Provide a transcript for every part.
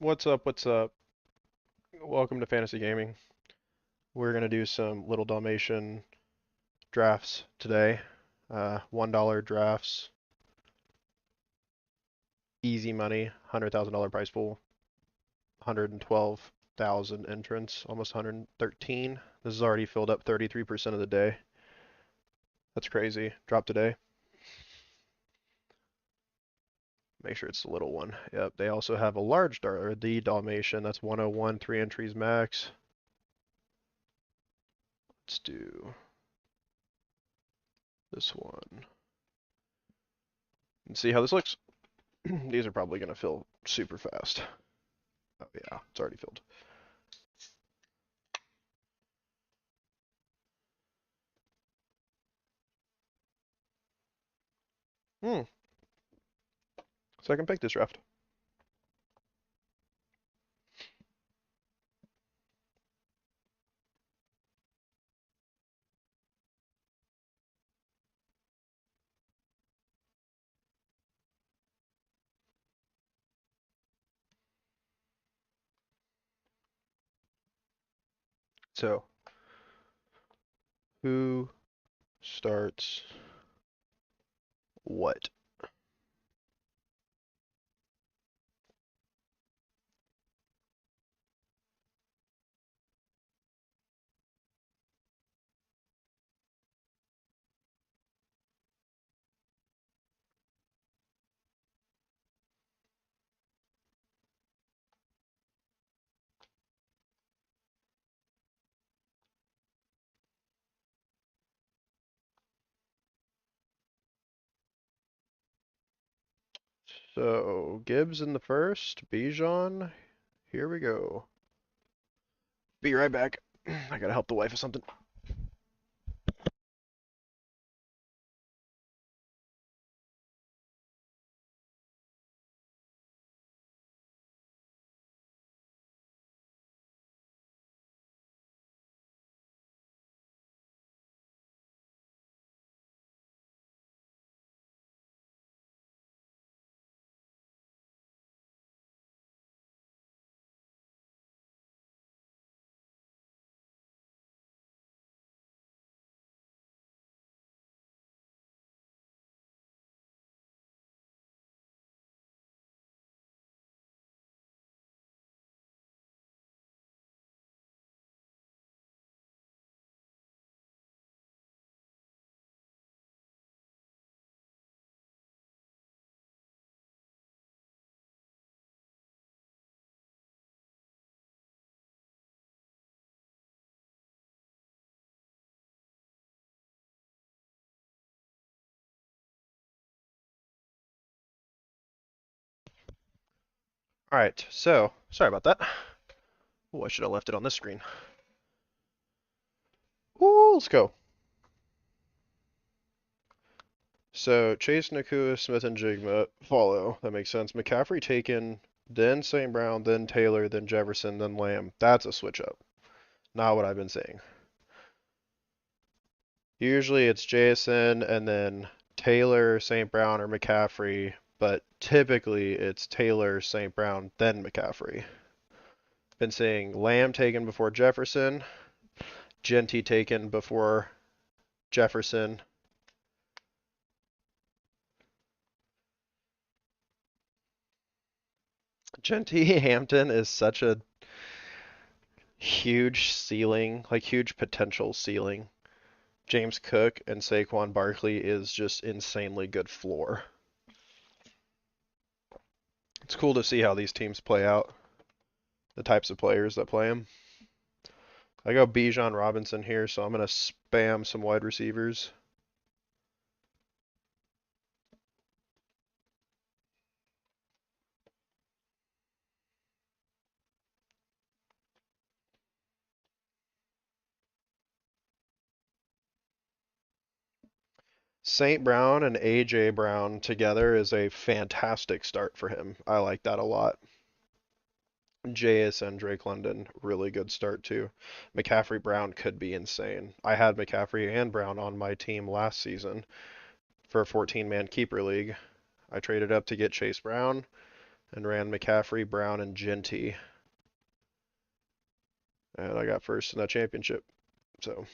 What's up? What's up? Welcome to Fantasy Gaming. We're gonna do some little Dalmatian drafts today. $1 drafts, easy money, $100,000 prize pool, 112,000 entrants, almost 113. This is already filled up 33% of the day. That's crazy. Drop today. Make sure it's the little one. Yep. They also have a large or the Dalmatian. That's 101, 3 entries max. Let's do this one and see how this looks. These are probably going to fill super fast. Oh yeah, it's already filled. Hmm. Second pick this draft. So, who starts what? So, Gibbs in the first, Bijan. Here we go. Be right back. I gotta help the wife with something. Alright, so, sorry about that. Oh, I should have left it on this screen. Ooh, let's go. So, Chase, Nakua, Smith, and Jigma follow. That makes sense. McCaffrey taken, then St. Brown, then Taylor, then Jefferson, then Lamb. That's a switch up. Not what I've been saying. Usually it's Jason and then Taylor, St. Brown, or McCaffrey, but typically it's Taylor, St. Brown, then McCaffrey. Been seeing Lamb taken before Jefferson, Genty taken before Jefferson. Genty Hampton is such a huge ceiling, like huge potential ceiling. James Cook and Saquon Barkley is just insanely good floor. It's cool to see how these teams play out, the types of players that play them. I go Bijan Robinson here, so I'm going to spam some wide receivers. St. Brown and A.J. Brown together is a fantastic start for him. I like that a lot. JS and Drake London, really good start too. McCaffrey Brown could be insane. I had McCaffrey and Brown on my team last season for a 14-man keeper league. I traded up to get Chase Brown. and ran McCaffrey, Brown, and Genty. And I got first in that championship. So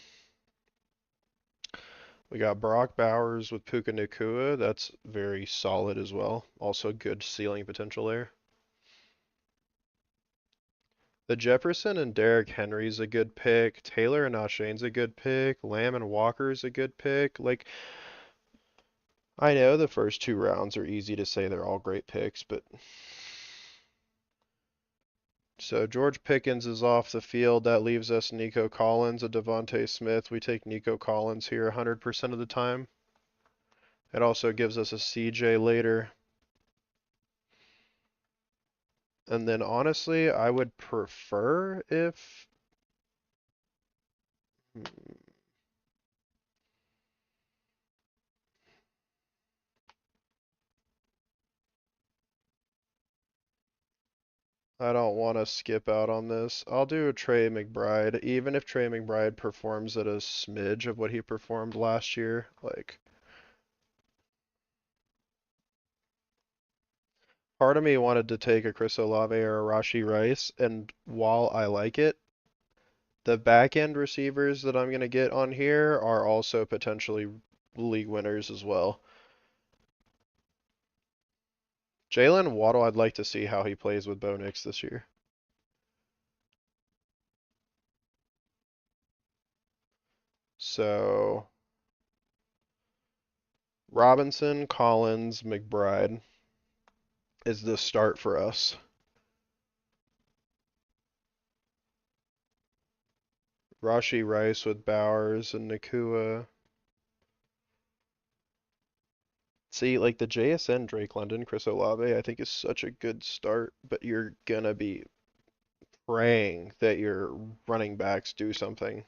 we got Brock Bowers with Puka Nacua. That's very solid as well. Also good ceiling potential there. The Jefferson and Derrick Henry's a good pick. Taylor and Oshane's a good pick. Lamb and Walker's a good pick. Like, I know the first two rounds are easy to say they're all great picks, but so George Pickens is off the field. That leaves us Nico Collins, a Devontae Smith. We take Nico Collins here 100% of the time. It also gives us a CJ later. And then honestly, I would prefer if I don't want to skip out on this. I'll do a Trey McBride, even if Trey McBride performs at a smidge of what he performed last year. Like, part of me wanted to take a Chris Olave or a Rashi Rice, and while I like it, the back end receivers that I'm going to get on here are also potentially league winners as well. Jalen Waddle, I'd like to see how he plays with Bo Nix this year. So, Robinson, Collins, McBride is the start for us. Rashi Rice with Bowers and Nakua. See, like the JSN, Drake London, Chris Olave, I think is such a good start, but you're gonna be praying that your running backs do something.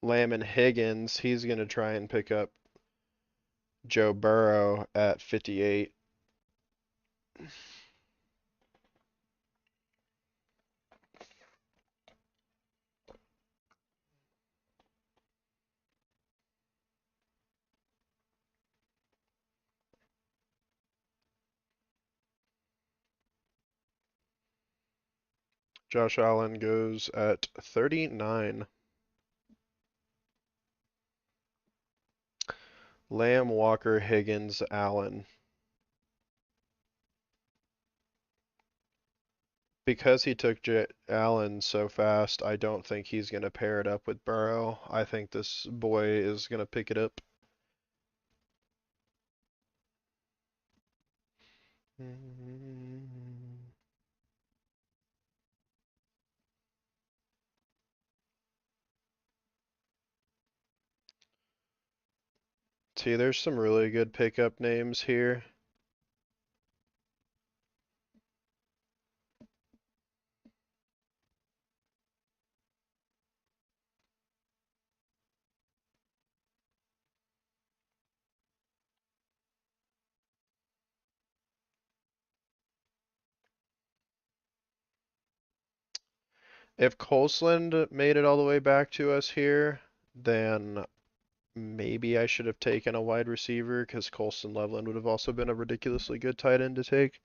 Lamb and Higgins, he's gonna try and pick up Joe Burrow at 58. Josh Allen goes at 39. Lamb, Walker, Higgins, Allen. Because he took Allen so fast, I don't think he's going to pair it up with Burrow. I think this boy is going to pick it up. See, there's some really good pickup names here. If Colsland made it all the way back to us here, then maybe I should have taken a wide receiver because Colston Loveland would have also been a ridiculously good tight end to take.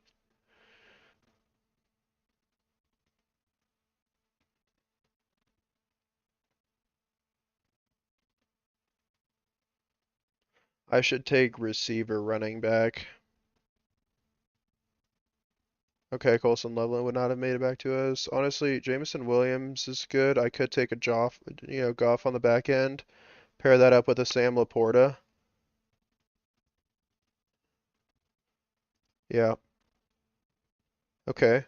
I should take receiver running back. Okay, Colson Loveland would not have made it back to us. Honestly, Jameson Williams is good. I could take a Goff on the back end. Pair that up with a Sam Laporta. Yeah. Okay.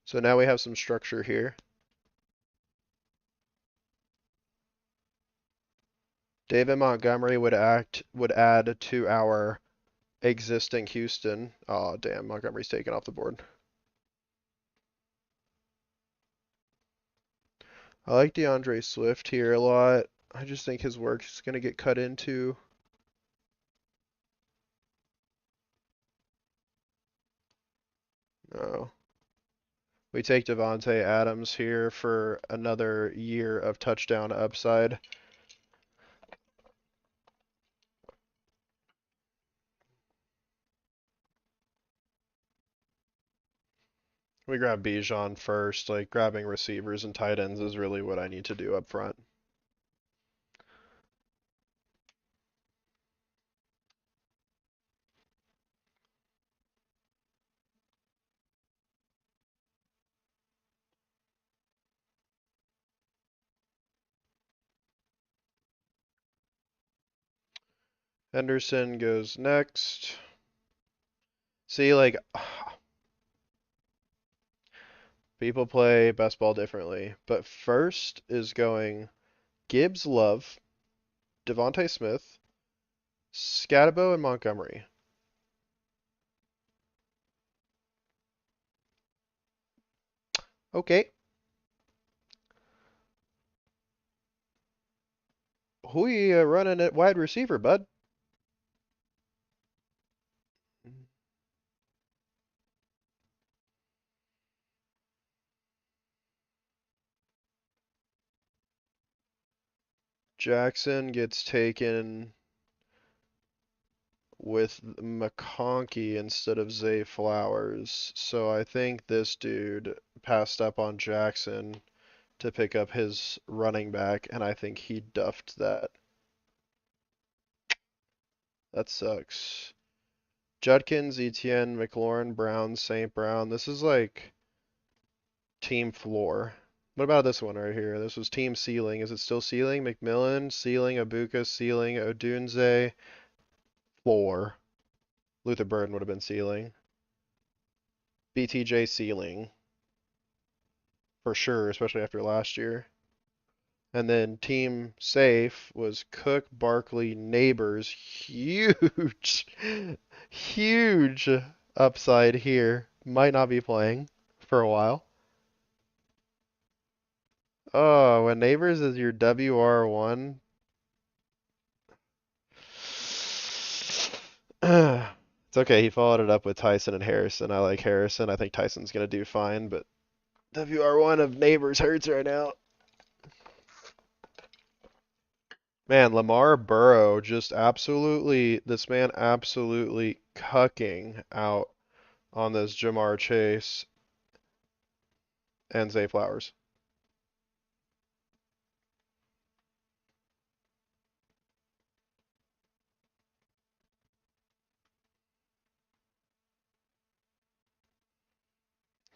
So now we have some structure here. David Montgomery would add to our existing Houston. Oh, damn, Montgomery's taken off the board. I like DeAndre Swift here a lot. I just think his work is going to get cut into. No. We take Devontae Adams here for another year of touchdown upside. We grab Bijan first. Like, grabbing receivers and tight ends is really what I need to do up front. Henderson goes next. See, like, people play best ball differently. But first is going Gibbs, Love, Devontae Smith, Scatabo, and Montgomery. Okay. Who you running at wide receiver, bud? Jackson gets taken with McConkey instead of Zay Flowers. So I think this dude passed up on Jackson to pick up his running back, and I think he duffed that. That sucks. Judkins, Etienne, McLaurin, Brown, St. Brown. This is like team floor. What about this one right here? This was team ceiling. Is it still ceiling? McMillan, ceiling, Abuka, ceiling, Odunze, floor. Luther Burden would have been ceiling. BTJ ceiling. For sure, especially after last year. And then team safe was Cook, Barkley, Neighbors. Huge, huge upside here. Might not be playing for a while. Oh, when Neighbors is your WR1. It's okay, he followed it up with Tyson and Harrison. I like Harrison. I think Tyson's going to do fine, but WR1 of Neighbors hurts right now. Man, Lamar Burrow just absolutely, this man absolutely cucking out on this Jamar Chase and Zay Flowers.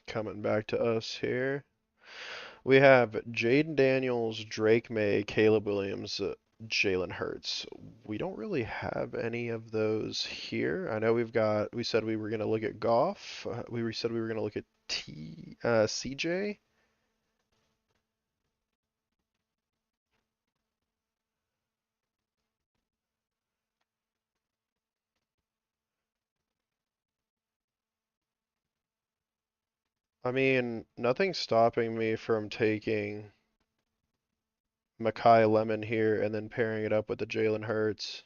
Coming back to us here. We have Jaden Daniels, Drake May, Caleb Williams, Jalen Hurts. We don't really have any of those here. I know we said we were going to look at Goff. We said we were going to look at CJ. I mean, nothing's stopping me from taking Makai Lemon here and then pairing it up with the Jalen Hurts.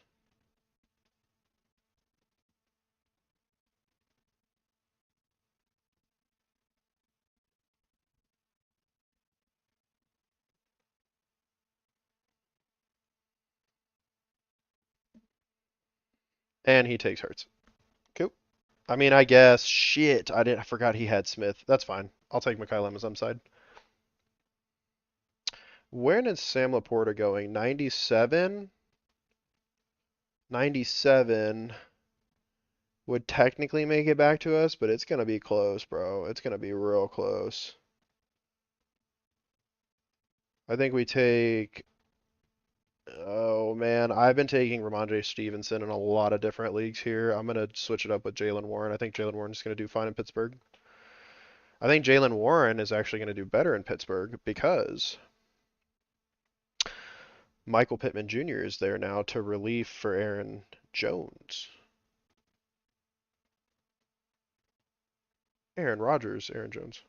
And he takes Hurts. Cool. I mean, I guess, shit, I forgot he had Smith. That's fine. I'll take Makai Lemon's upside. Where is Sam Laporta going? 97? 97 would technically make it back to us, but it's going to be close, bro. It's going to be real close. I think we take. Oh man, I've been taking Ramondre Stevenson in a lot of different leagues here. I'm gonna switch it up with Jalen Warren. I think Jalen Warren's gonna do fine in Pittsburgh. I think Jalen Warren is actually gonna do better in Pittsburgh because Michael Pittman Jr. is there now to relief for Aaron Jones. Aaron Rodgers, Aaron Jones.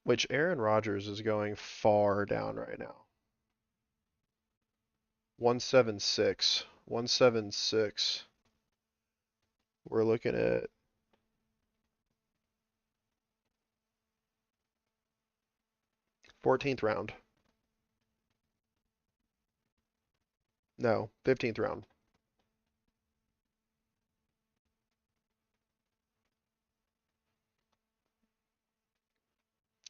Which Aaron Rodgers is going far down right now. 176. 176. We're looking at 14th round. No, 15th round.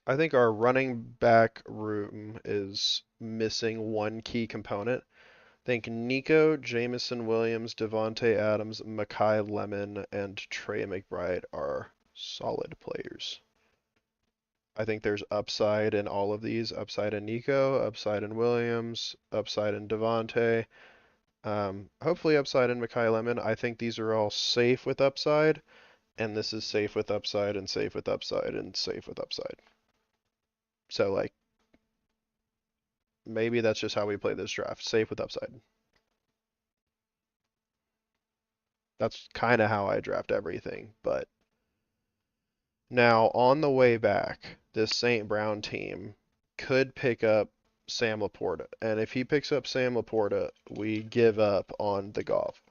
I think our running back room is missing one key component. I think Nico, Jamison Williams, Devontae Adams, Mekhi Lemon, and Trey McBride are solid players. I think there's upside in all of these. Upside in Nico, upside in Williams, upside in Devontae. Hopefully upside in Mekhi Lemon. I think these are all safe with upside, and this is safe with upside and safe with upside and safe with upside. So like maybe that's just how we play this draft. Safe with upside. That's kind of how I draft everything. But now on the way back, this St. Brown team could pick up Sam Laporta. And if he picks up Sam Laporta, we give up on the golf.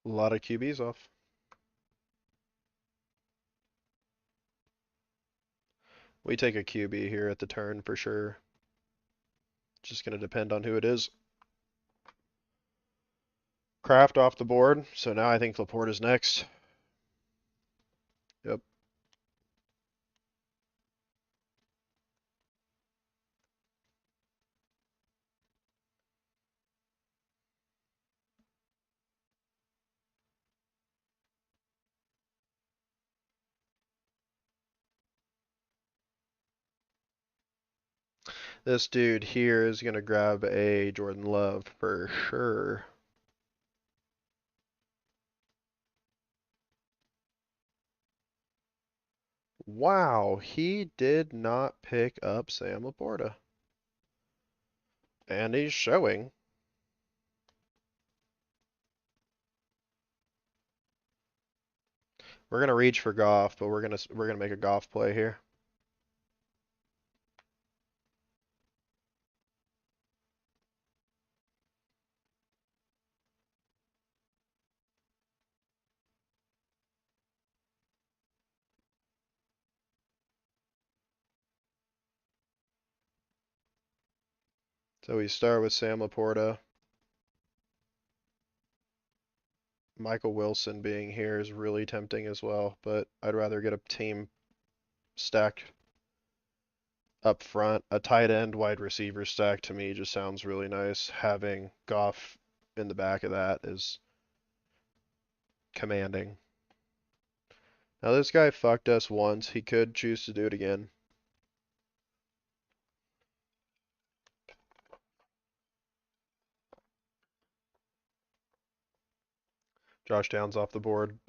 A lot of QBs off. We take a QB here at the turn for sure. Just going to depend on who it is. Kraft off the board, so now I think Laporta's next. Yep. This dude here is going to grab a Jordan Love for sure. Wow, he did not pick up Sam Laporta. And he's showing. We're gonna reach for Goff, but we're gonna make a Goff play here. So we start with Sam Laporta. Michael Wilson being here is really tempting as well, but I'd rather get a team stacked up front. A tight end wide receiver stack to me just sounds really nice. Having Goff in the back of that is commanding. Now this guy fucked us once. He could choose to do it again. Josh Downs off the board.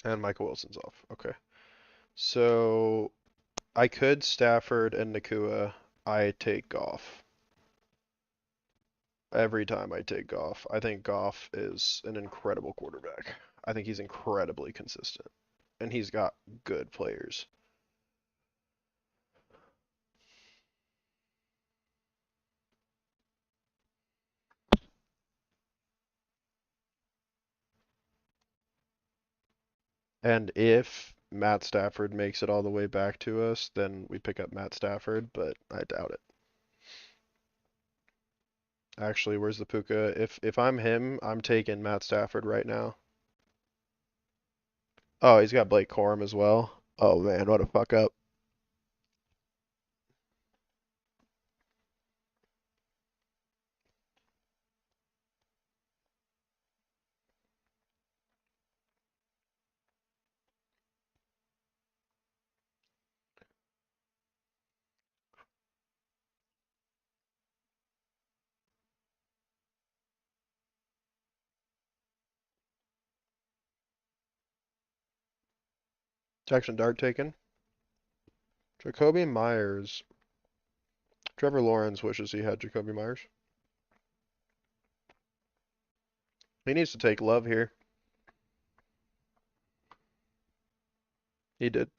And Michael Wilson's off. Okay. So I could Stafford and Nakua. I take Goff. Every time I take Goff. I think Goff is an incredible quarterback. I think he's incredibly consistent. And he's got good players. And if Matt Stafford makes it all the way back to us, then we pick up Matt Stafford, but I doubt it. Actually, where's the Puka? If I'm him, I'm taking Matt Stafford right now. Oh, he's got Blake Corum as well. Oh man, what a fuck up. Jackson Dart taken. Jacoby Myers. Trevor Lawrence wishes he had Jacoby Myers. He needs to take Love here. He did.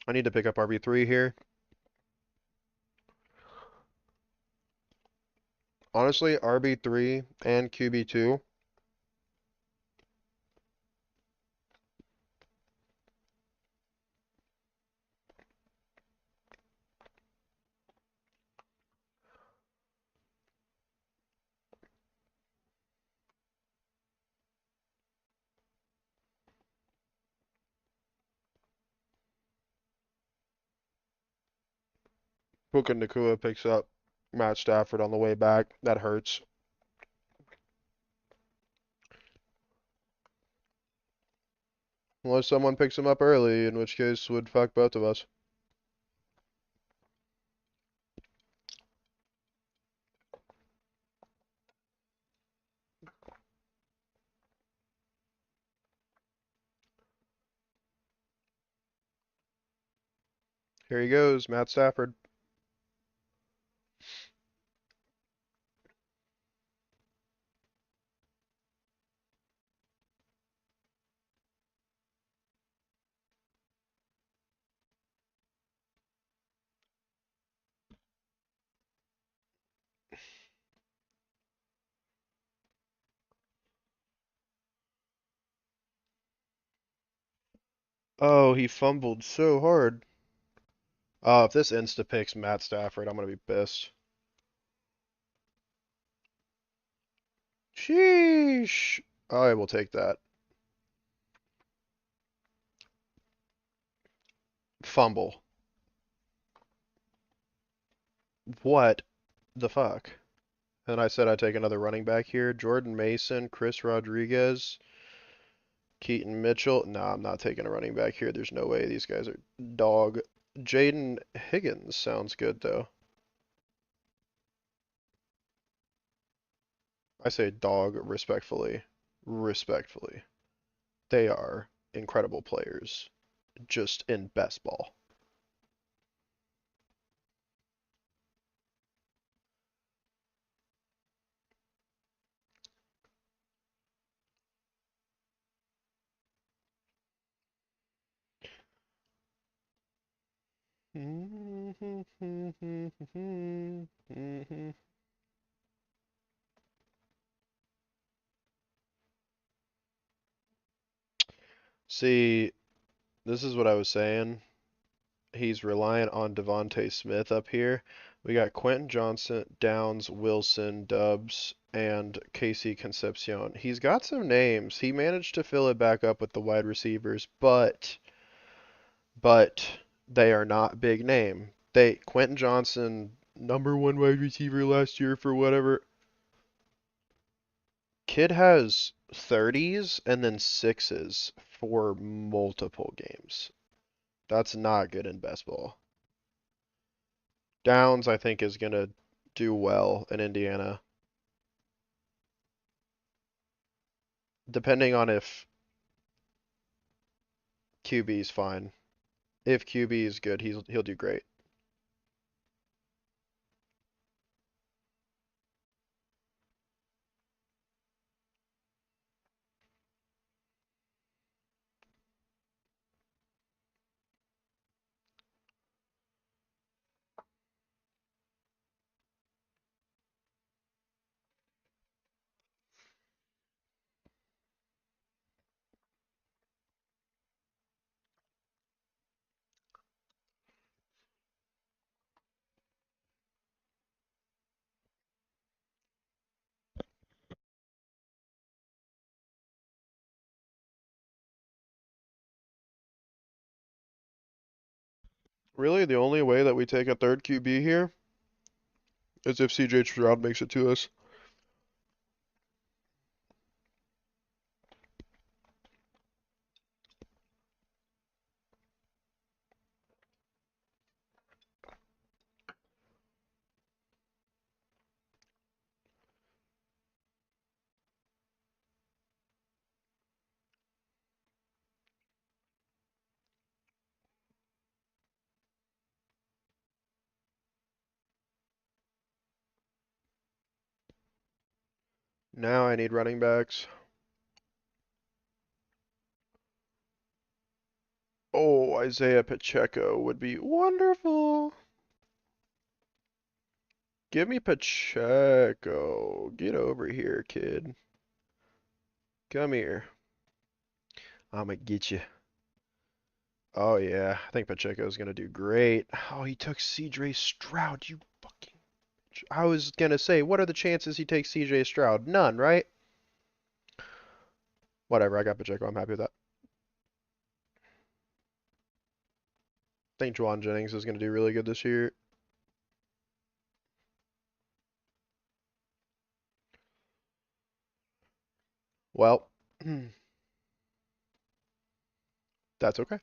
I need to pick up RB3 here. Honestly, RB3 and QB2. Puka Nacua picks up Matt Stafford on the way back. That hurts. Unless someone picks him up early, in which case would fuck both of us. Here he goes, Matt Stafford. Oh, he fumbled so hard. Oh, if this insta picks Matt Stafford, I'm gonna be pissed. Sheesh. I will take that. Fumble. What the fuck? And I said I'd take another running back here. Jordan Mason, Chris Rodriguez, Keaton Mitchell. Nah, I'm not taking a running back here. There's no way these guys are dog. Jaden Higgins sounds good though. I say dog respectfully. Respectfully. They are incredible players. Just in best ball. See, this is what I was saying. He's reliant on Devontae Smith up here. We got Quentin Johnson, Downs, Wilson, Dubs, and Casey Concepcion. He's got some names. He managed to fill it back up with the wide receivers, but they are not big name. Quentin Johnson, #1 wide receiver last year for whatever. Kid has 30s and then sixes for multiple games. That's not good in best ball. Downs, I think, is going to do well in Indiana, depending on if QB is fine. If QB is good, he'll do great. Really, the only way that we take a third QB here is if CJ Stroud makes it to us. Now I need running backs. Oh, Isaiah Pacheco would be wonderful. Give me Pacheco. Get over here, kid. Come here. I'ma get you. Oh yeah, I think Pacheco's gonna do great. Oh, he took CJ Stroud. You fucking. I was gonna say, what are the chances he takes CJ Stroud? None, right? Whatever. I got Pacheco. I'm happy with that. I think Juwan Jennings is gonna do really good this year. Well, that's okay.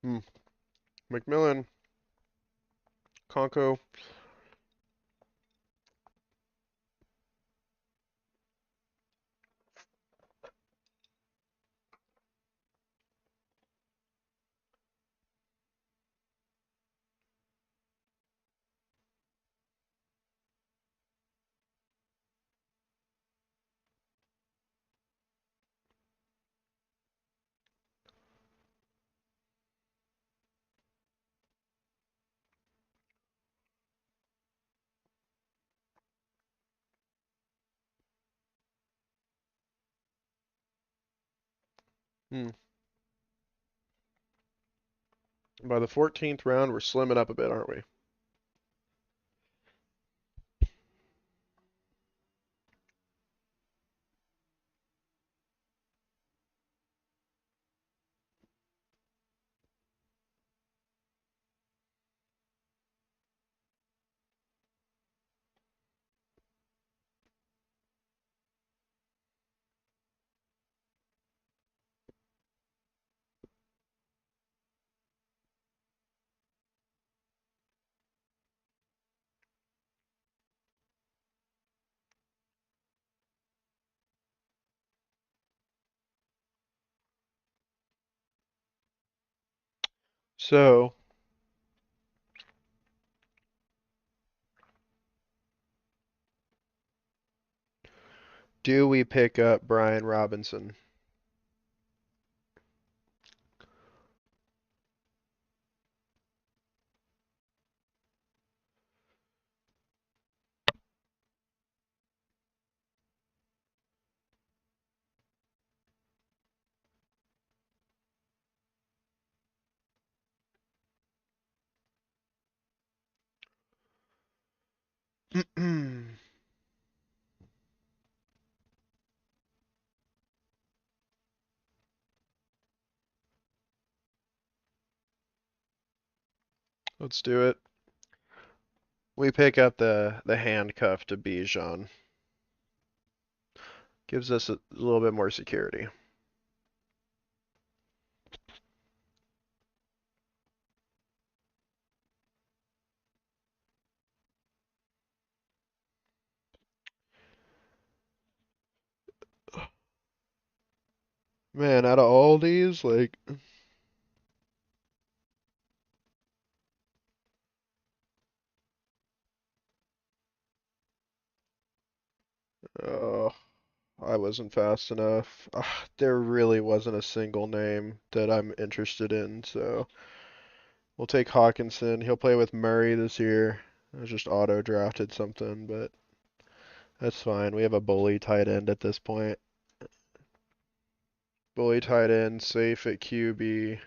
Hmm. McMillan, Conco. Hmm. By the 14th round, we're slimming up a bit, aren't we? So, do we pick up Brian Robinson? Let's do it. We pick up the handcuff to Bijan. Gives us a little bit more security. Man, out of all these, like, oh, I wasn't fast enough. There really wasn't a single name that I'm interested in, so we'll take Hawkinson. He'll play with Murray this year. I just auto drafted something, but that's fine. We have a bully tight end at this point. Bully tight end, safe at QB.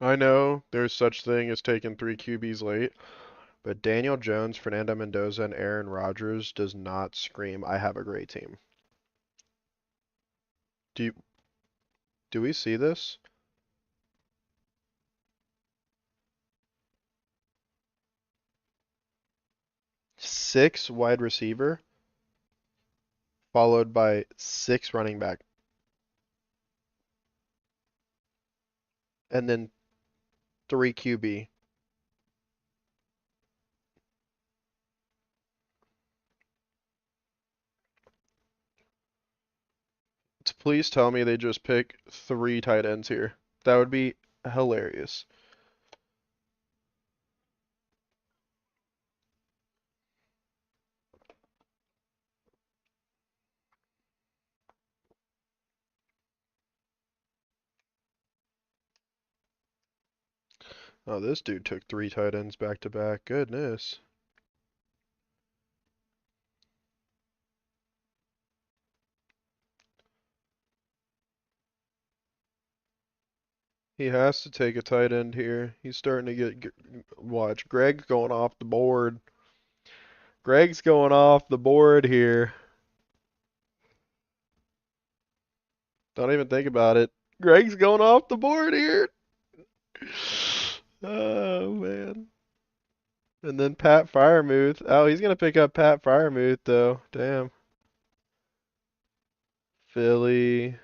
I know there's such thing as taking three QBs late, but Daniel Jones, Fernando Mendoza, and Aaron Rodgers does not scream, I have a great team. Do you, do we see this? Six wide receiver, followed by six running back, and then three QB. Please tell me they just pick three tight ends here. That would be hilarious. Oh, this dude took three tight ends back to back. Goodness. He has to take a tight end here. He's starting to watch. Greg's going off the board. Greg's going off the board here. Don't even think about it. Greg's going off the board here. Oh man. And then Pat Firemouth. Oh, he's gonna pick up Pat Firemouth though. Damn. Philly.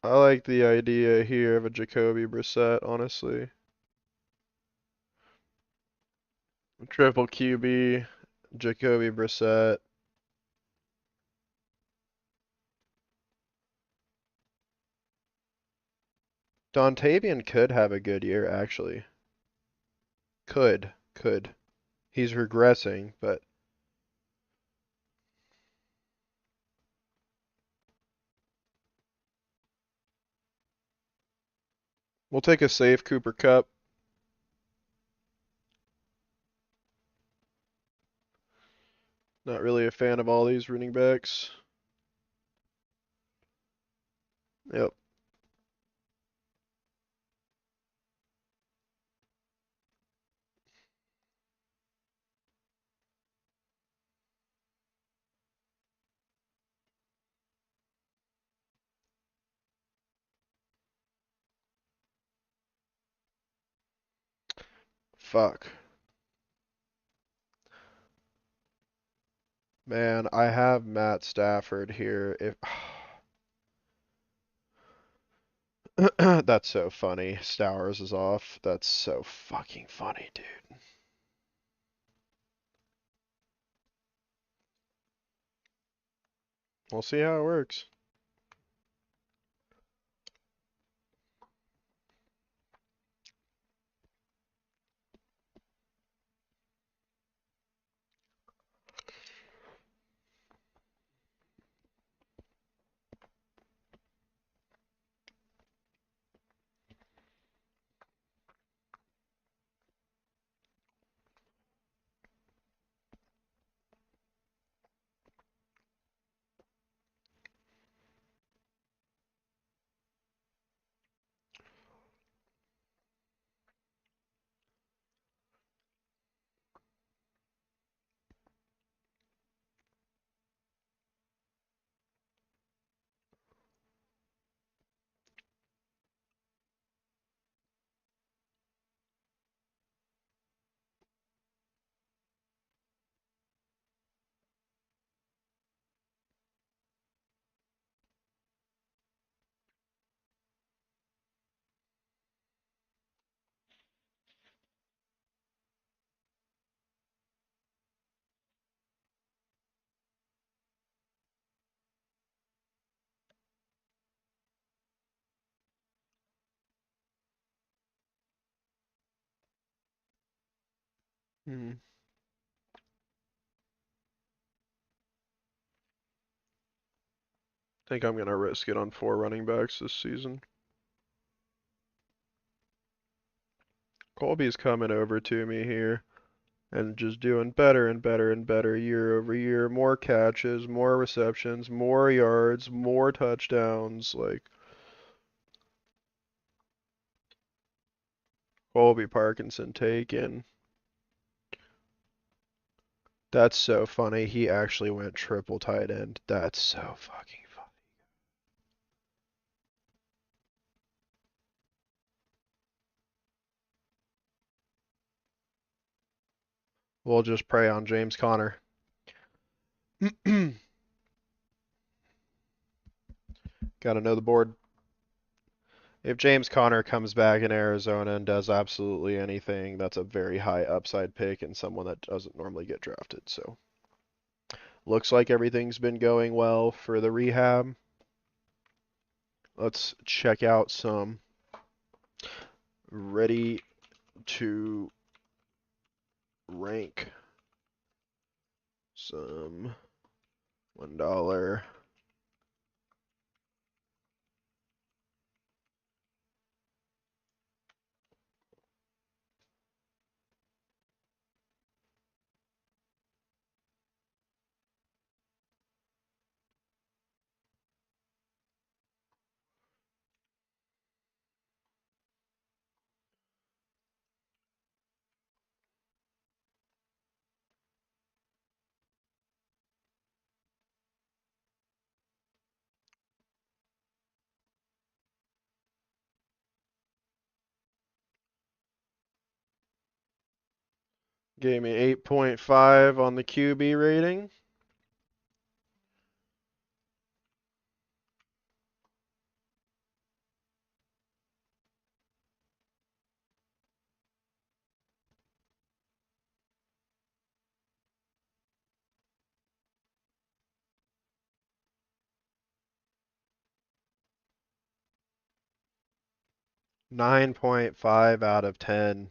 I like the idea here of a Jacoby Brissett, honestly. Triple QB, Jacoby Brissett. Dontavian could have a good year, actually. Could. He's regressing, but we'll take a safe Cooper Kupp. Not really a fan of all these running backs. Yep. Fuck. Man, I have Matt Stafford here. If That's so funny. Stowers is off. That's so fucking funny, dude. We'll see how it works. Hmm. Think I'm gonna risk it on four running backs this season. Colby's coming over to me here. and just doing better and better and better year over year. More catches, more receptions, more yards, more touchdowns. Like Colby Parkinson taken. That's so funny. He actually went triple tight end. That's so fucking funny. We'll just pray on James Conner. Gotta know the board. If James Conner comes back in Arizona and does absolutely anything, that's a very high upside pick and someone that doesn't normally get drafted. So looks like everything's been going well for the rehab. Let's check out some ready to rank. Some $1. Gave me 8.5 on the QB rating. $9.5 out of 10.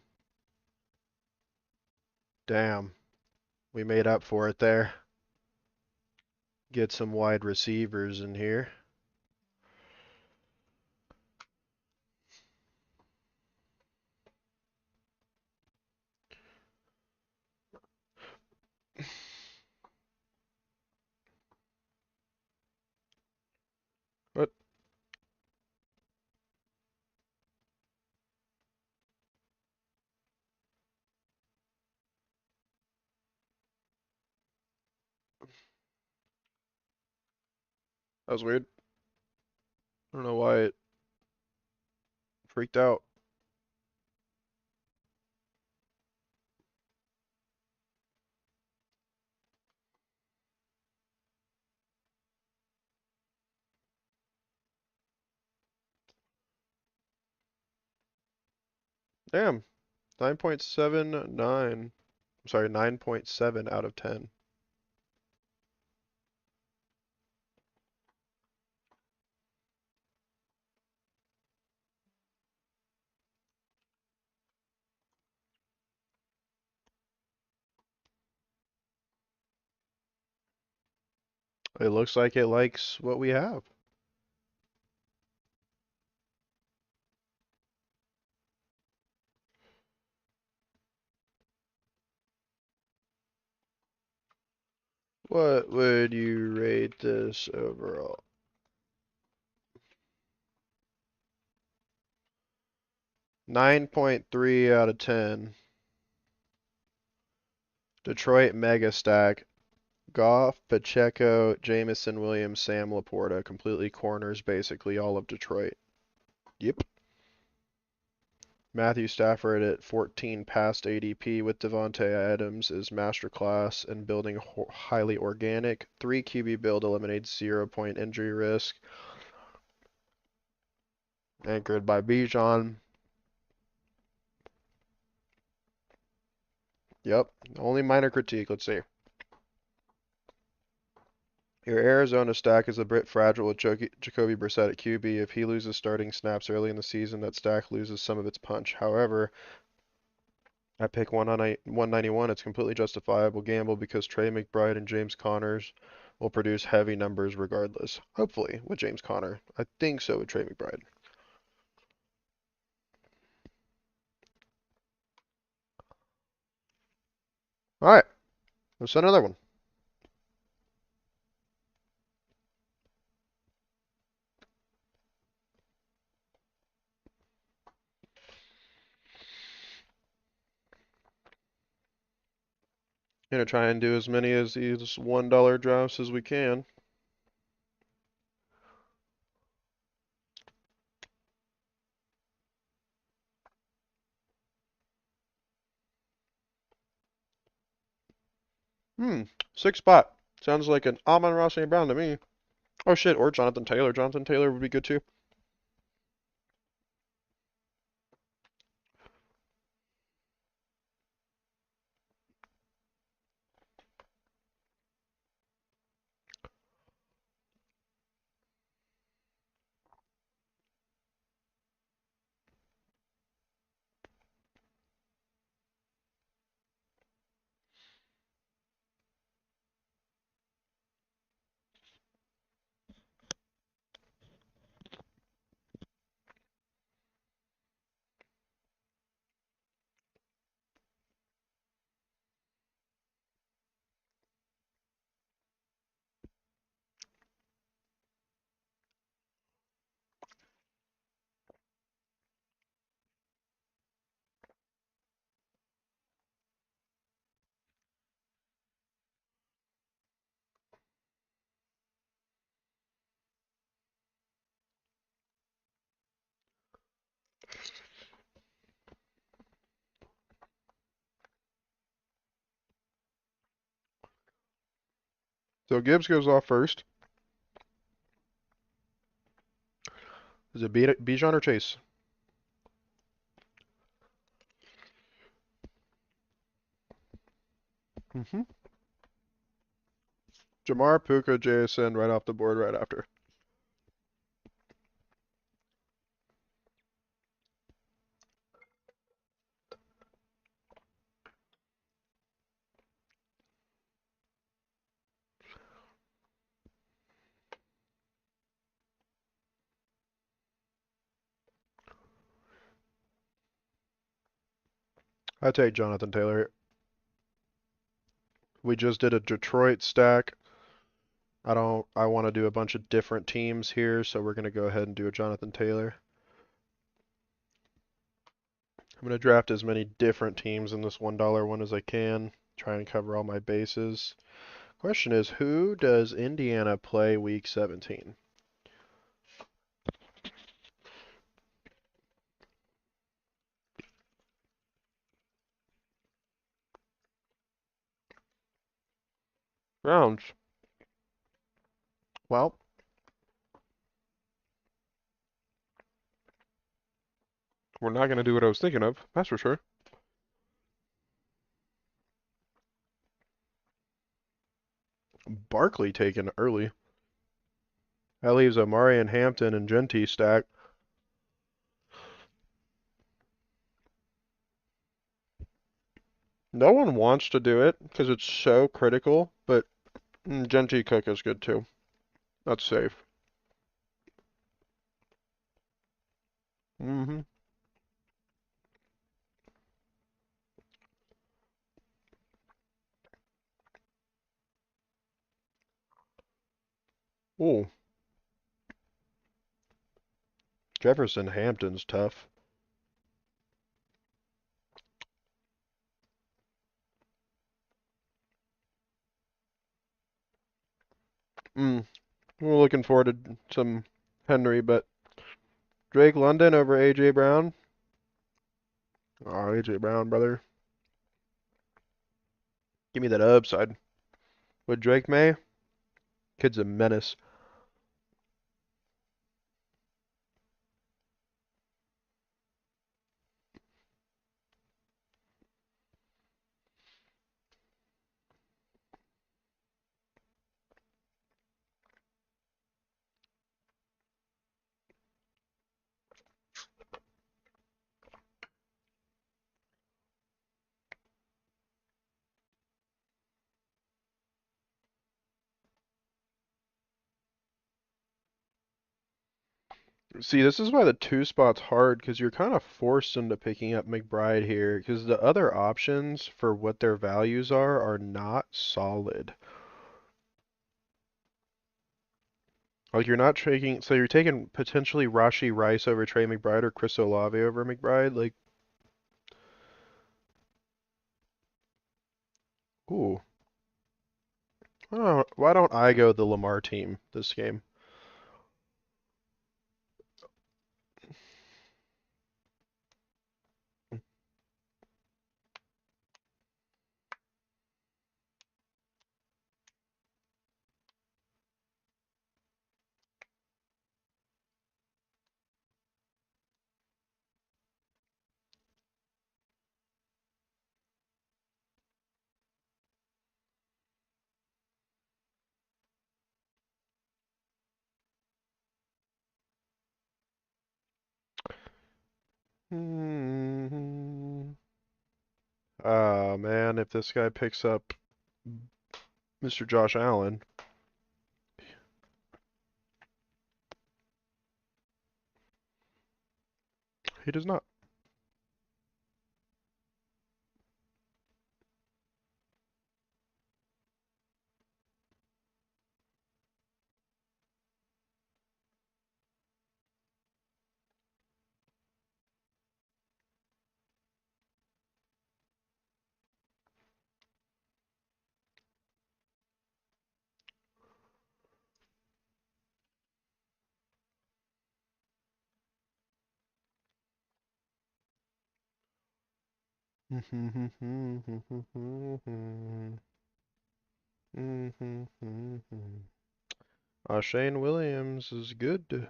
Damn, we made up for it there. Get some wide receivers in here. What? That was weird. I don't know why it freaked out. Damn, 9.79. I'm sorry, 9.7 out of 10. It looks like it likes what we have. What would you rate this overall? 9.3 out of 10. Detroit Mega Stack. Goff, Pacheco, Jamison Williams, Sam Laporta. Completely corners basically all of Detroit. Yep. Matthew Stafford at 14 past ADP with Devontae Adams is masterclass in building highly organic. 3 QB build eliminates 0-point injury risk. Anchored by Bijan. Yep. Only minor critique. Let's see. Your Arizona stack is a bit fragile with Jacoby Brissett at QB. If he loses starting snaps early in the season, that stack loses some of its punch. However, at pick 191, it's completely justifiable gamble because Trey McBride and James Connors will produce heavy numbers regardless. Hopefully, with James Conner. I think so with Trey McBride. All right, let's send another one. Gonna try and do as many of these $1 drops as we can. Hmm, 6 spot. Sounds like an Amon-Ra St. Brown to me. Oh shit, or Jonathan Taylor. Jonathan Taylor would be good too. So Gibbs goes off first. Is it Bijan or Chase? Mm-hmm. Jamar, Puka, JSN right off the board right after. I take Jonathan Taylor. We just did a Detroit stack. I want to do a bunch of different teams here, so we're going to go ahead and do a Jonathan Taylor. I'm going to draft as many different teams in this $1 one as I can, try and cover all my bases. Question is, who does Indiana play week 17? Browns. Well, we're not going to do what I was thinking of, that's for sure. Barkley taken early. That leaves Amari and Hampton and Genty stacked. No one wants to do it because it's so critical, but Genty Cook is good too. That's safe. Mm-hmm. Ooh, Jefferson Hampton's tough. Mm, we're looking forward to some Henry, but Drake London over AJ Brown. Oh, AJ Brown, brother. Give me that upside. With Drake May, kid's a menace. See, this is why the two spot's hard because you're kind of forced into picking up McBride here because the other options for what their values are not solid. Like you're not taking, so you're taking potentially Rashi Rice over Trey McBride or Chris Olave over McBride. Like, ooh, why don't I go the Lamar team this game? Hmm. Ah, man, if this guy picks up Mr. Josh Allen, he does not. Shane Williams is good.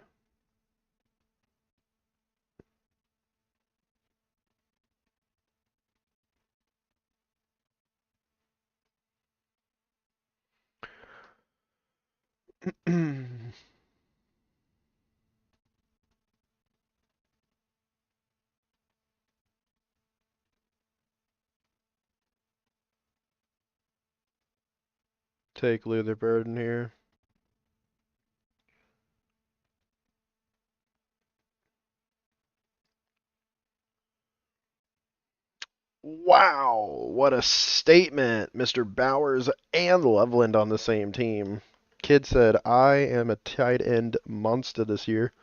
Take Luther Burden here. Wow, what a statement. Mr. Bowers and Loveland on the same team. Kid said, I am a tight end monster this year.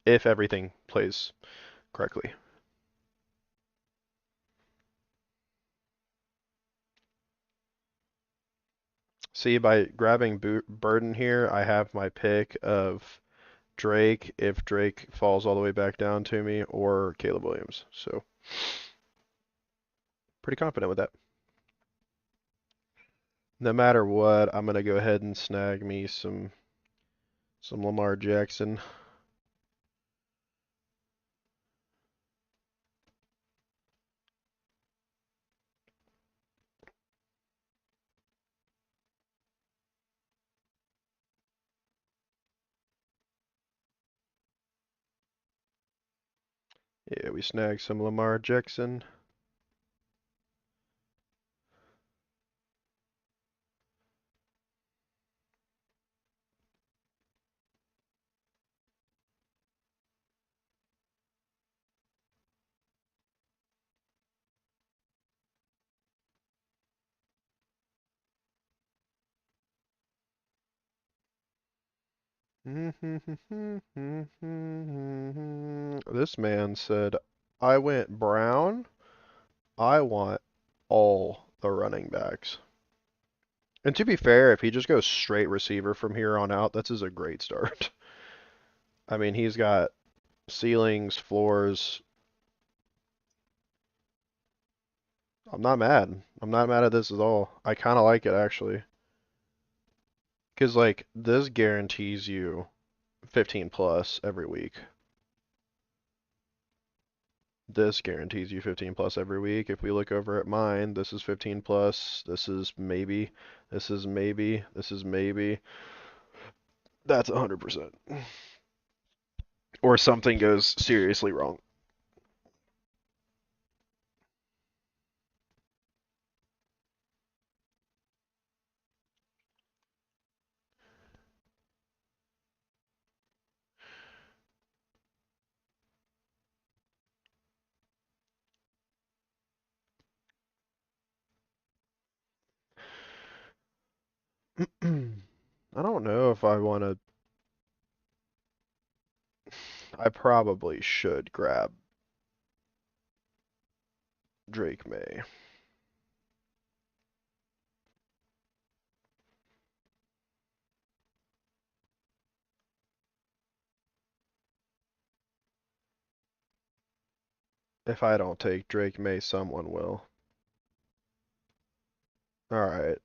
If everything plays correctly. See, by grabbing Burden here, I have my pick of Drake if Drake falls all the way back down to me, or Caleb Williams. So, pretty confident with that. No matter what, I'm gonna go ahead and snag me some Lamar Jackson. Yeah, we snag some Lamar Jackson. This man said, I went Brown. I want all the running backs. And to be fair, if he just goes straight receiver from here on out, this is a great start. I mean, he's got ceilings, floors. I'm not mad. I'm not mad at this at all. I kind of like it actually. Because, like, this guarantees you 15 plus every week. This guarantees you 15 plus every week. If we look over at mine, this is 15 plus. This is maybe. This is maybe. This is maybe. That's 100%. Or something goes seriously wrong. I don't know if I want to. I probably should grab Drake May. If I don't take Drake May, someone will. Alright.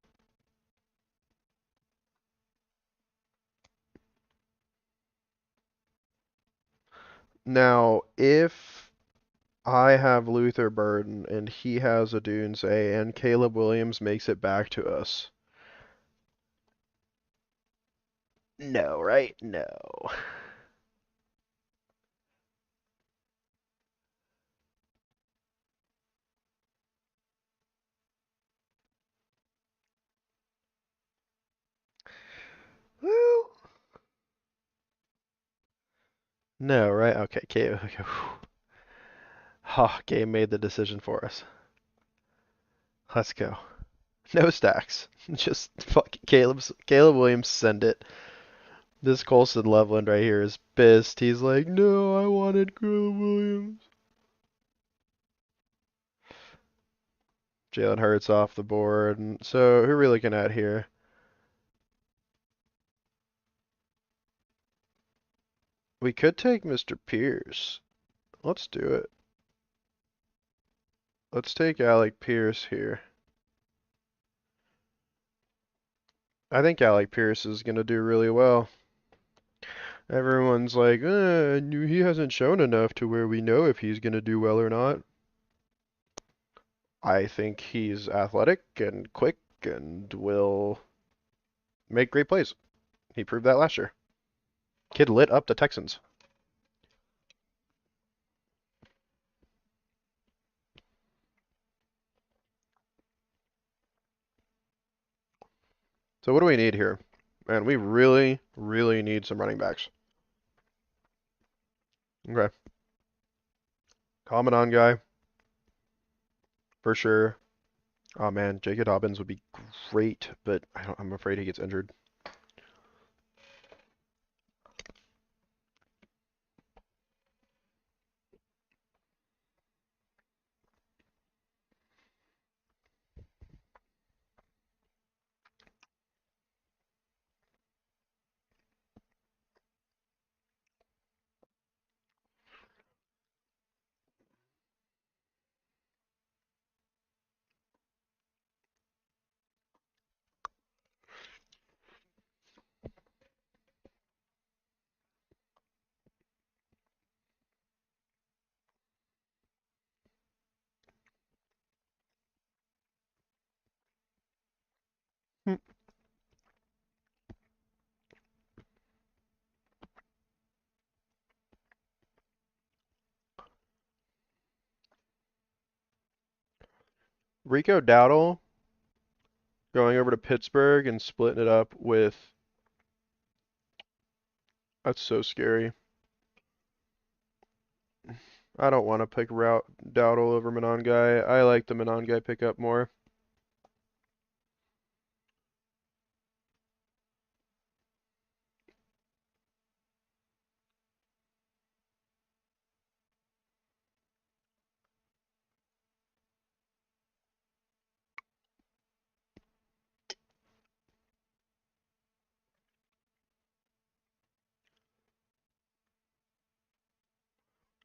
Now, if I have Luther Burden and he has a Dunze and Caleb Williams makes it back to us. No, right? No. Well, no, right? Okay, Caleb. Okay. Game made the decision for us. Let's go. No stacks. Just fucking Caleb Williams send it. This Colson Loveland right here is pissed. He's like, no, I wanted Caleb Williams. Jalen Hurts off the board. And so who are we looking at here? We could take Mr. Pierce. Let's do it. Let's take Alec Pierce here. I think Alec Pierce is going to do really well. Everyone's like, he hasn't shown enough to where we know if he's going to do well or not. I think he's athletic and quick and will make great plays. He proved that last year. Kid lit up the Texans. So what do we need here? Man, we really, really need some running backs. Okay. Common guy. For sure. Oh man, J.K. Dobbins would be great, but I'm afraid he gets injured. Hmm. Rico Dowdle going over to Pittsburgh and splitting it up with. That's so scary. I don't want to pick route Dowdle over Monangai. I like the Monangai pickup more.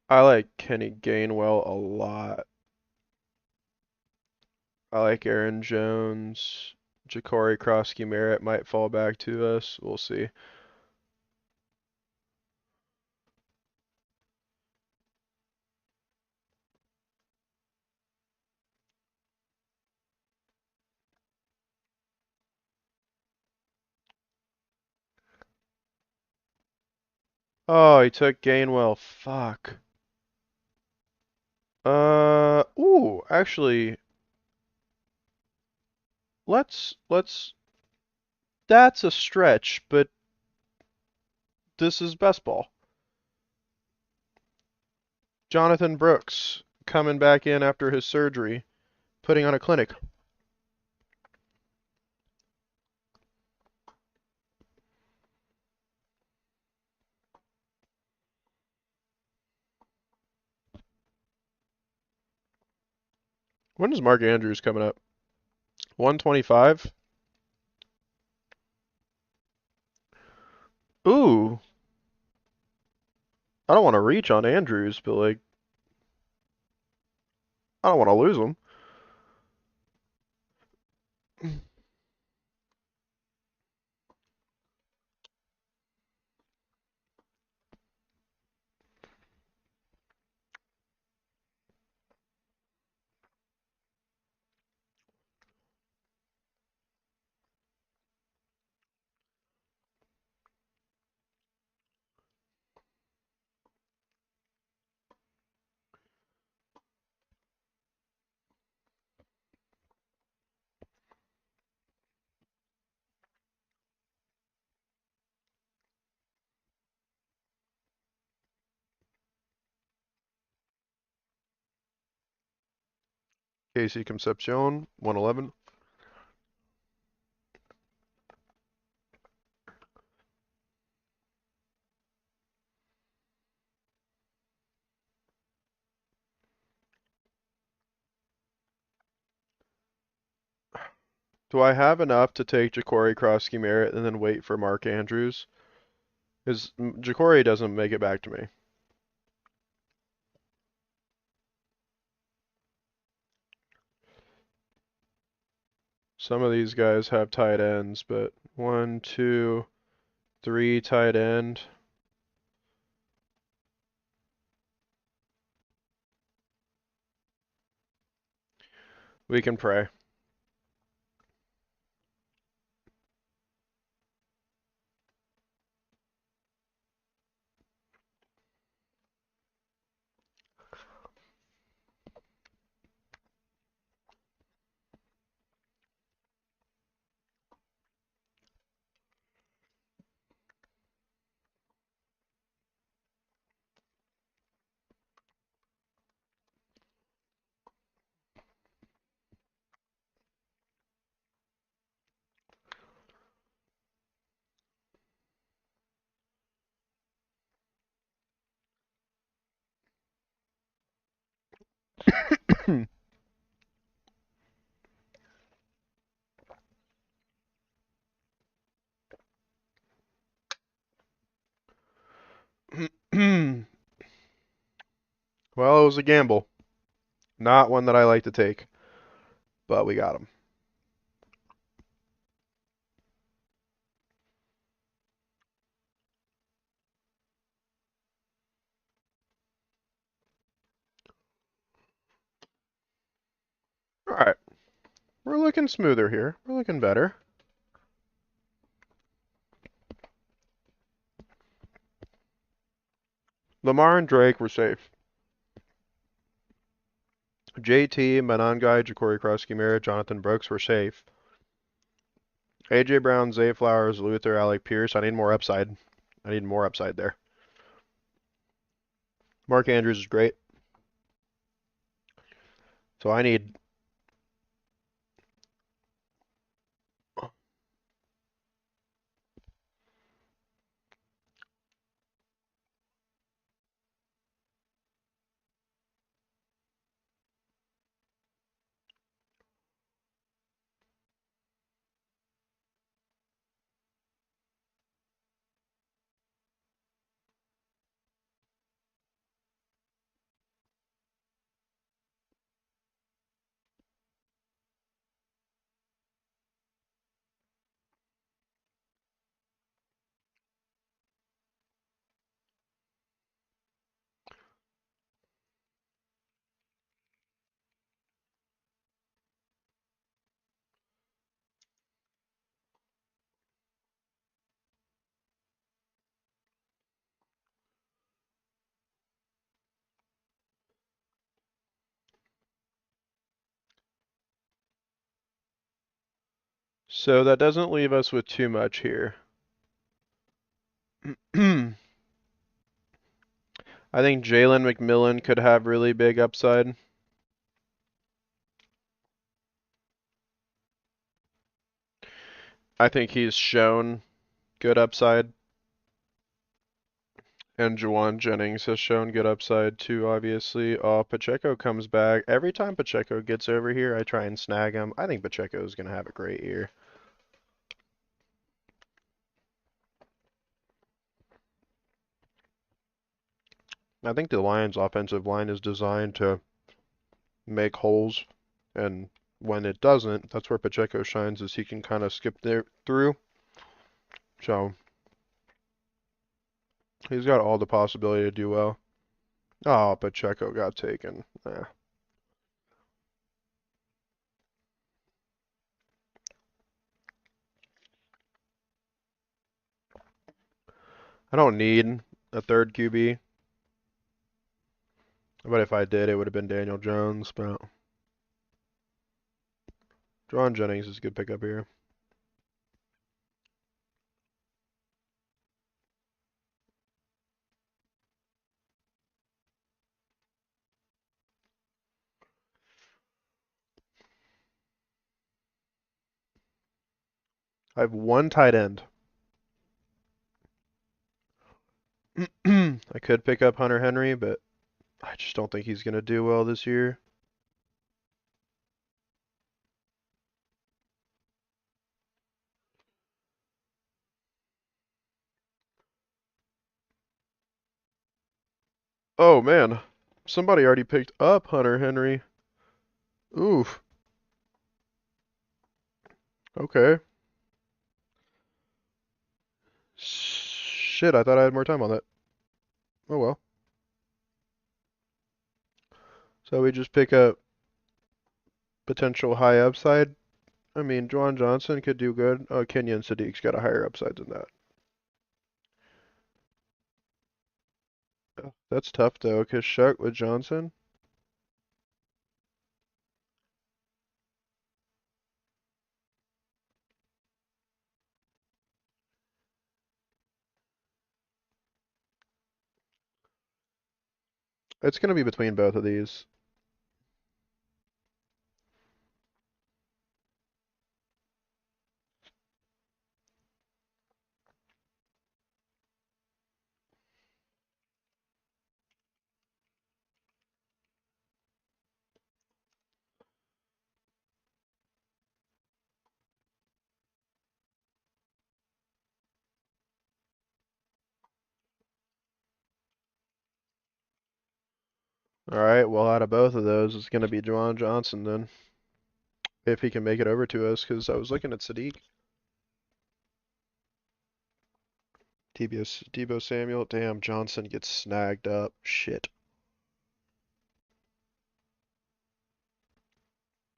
I like Kenny Gainwell a lot. I like Aaron Jones. Ja'Cory Krosky Merritt might fall back to us. We'll see. Oh, he took Gainwell. Fuck. Ooh, actually, let's. That's a stretch, but this is best ball. Jonathan Brooks coming back in after his surgery, putting on a clinic. When is Mark Andrews coming up? 125? Ooh, I don't want to reach on Andrews, but like, I don't want to lose him. Casey Concepcion, 111. Do I have enough to take Ja'Cory Krosky Merritt and then wait for Mark Andrews? Because Ja'Cory doesn't make it back to me. Some of these guys have tight ends, but 1, 2, 3 tight end. We can pray. Well, it was a gamble. Not one that I like to take, but we got him. All right. We're looking smoother here. We're looking better. Lamar and Drake were safe. JT, Manangai, Ja'Cory Krosky Merritt, Jonathan Brooks were safe. AJ Brown, Zay Flowers, Luther, Alec Pierce. I need more upside. I need more upside there. Mark Andrews is great. So I need. So that doesn't leave us with too much here. I think Jalen McMillan could have really big upside. I think he's shown good upside. And Juwan Jennings has shown good upside too, obviously. Pacheco comes back. Every time Pacheco gets over here, I try and snag him. I think Pacheco is going to have a great year. I think the Lions' offensive line is designed to make holes, and when it doesn't, that's where Pacheco shines, is he can kind of skip there through. So he's got all the possibility to do well. Oh, Pacheco got taken. I don't need a third QB, but if I did, it would have been Daniel Jones. But John Jennings is a good pickup here. I have one tight end. I could pick up Hunter Henry, but I just don't think he's going to do well this year. Oh man, somebody already picked up Hunter Henry. Oof. Okay. Shit, I thought I had more time on that. Oh well. So we just pick up potential high upside. I mean, Juwan Johnson could do good. Oh, Kenyon Sadiq's got a higher upside than that. That's tough though, because Shuck with Johnson. It's going to be between both of these. All right, well, out of both of those, it's going to be Juwan Johnson then, if he can make it over to us, because I was looking at Sadiq. Debo Samuel, damn, Johnson gets snagged up. Shit.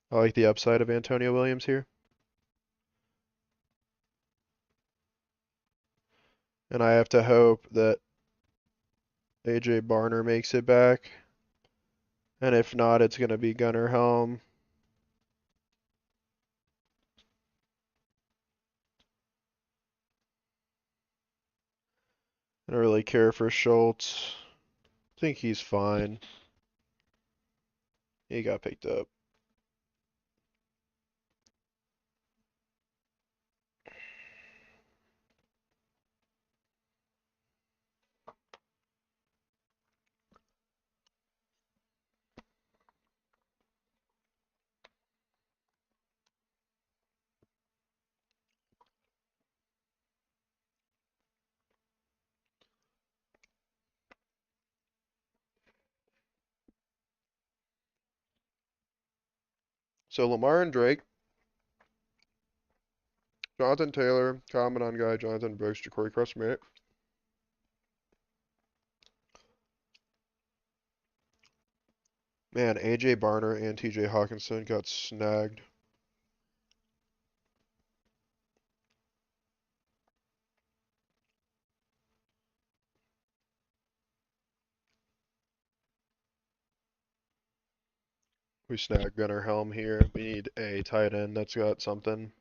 I like the upside of Antonio Williams here. And I have to hope that AJ Barner makes it back. And if not, it's going to be Gunnar Helm. I don't really care for Schultz. I think he's fine. He got picked up. So Lamar and Drake, Jonathan Taylor, Commandant guy, Jonathan Brooks, Ja'Cory Cross-Merritt. Man, AJ Barner and TJ Hawkinson got snagged. We snagged Gunnar Helm here. We need a tight end that's got something.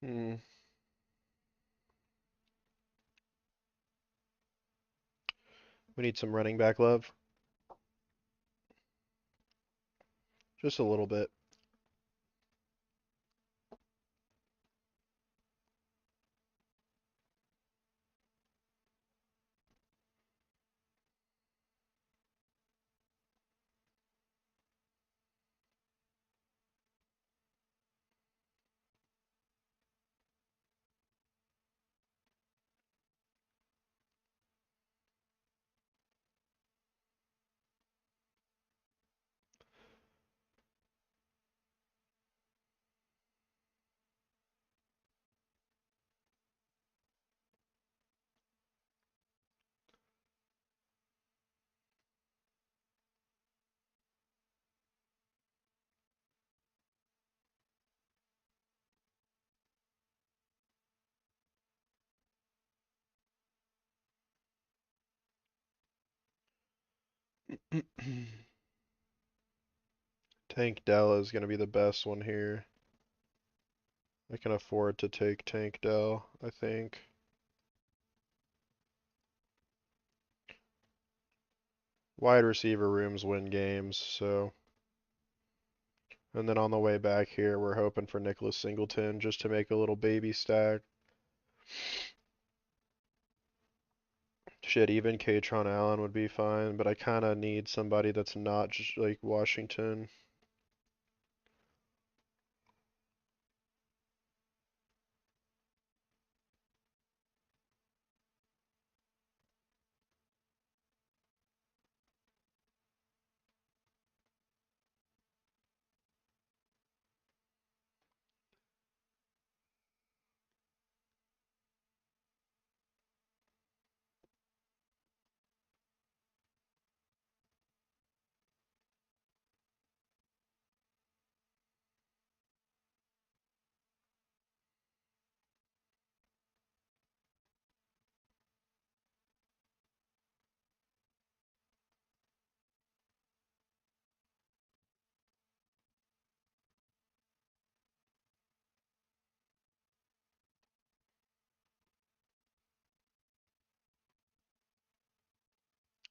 Hmm. We need some running back love. Just a little bit. Tank Dell is going to be the best one here. I can afford to take Tank Dell, I think. Wide receiver rooms win games, so. And then on the way back here, we're hoping for Nicholas Singleton just to make a little baby stack. Shit, even Katron Allen would be fine, but I kind of need somebody that's not just like Washington.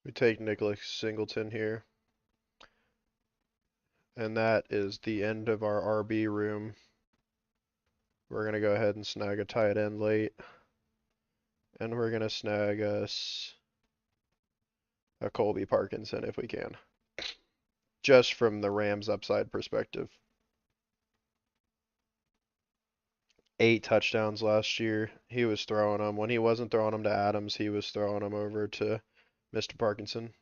We take Nicholas Singleton here. And that is the end of our RB room. We're going to go ahead and snag a tight end late. And we're going to snag us a Colby Parkinson if we can. Just from the Rams' upside perspective. 8 touchdowns last year. He was throwing them. When he wasn't throwing them to Adams, he was throwing them over to Mr. Parkinson.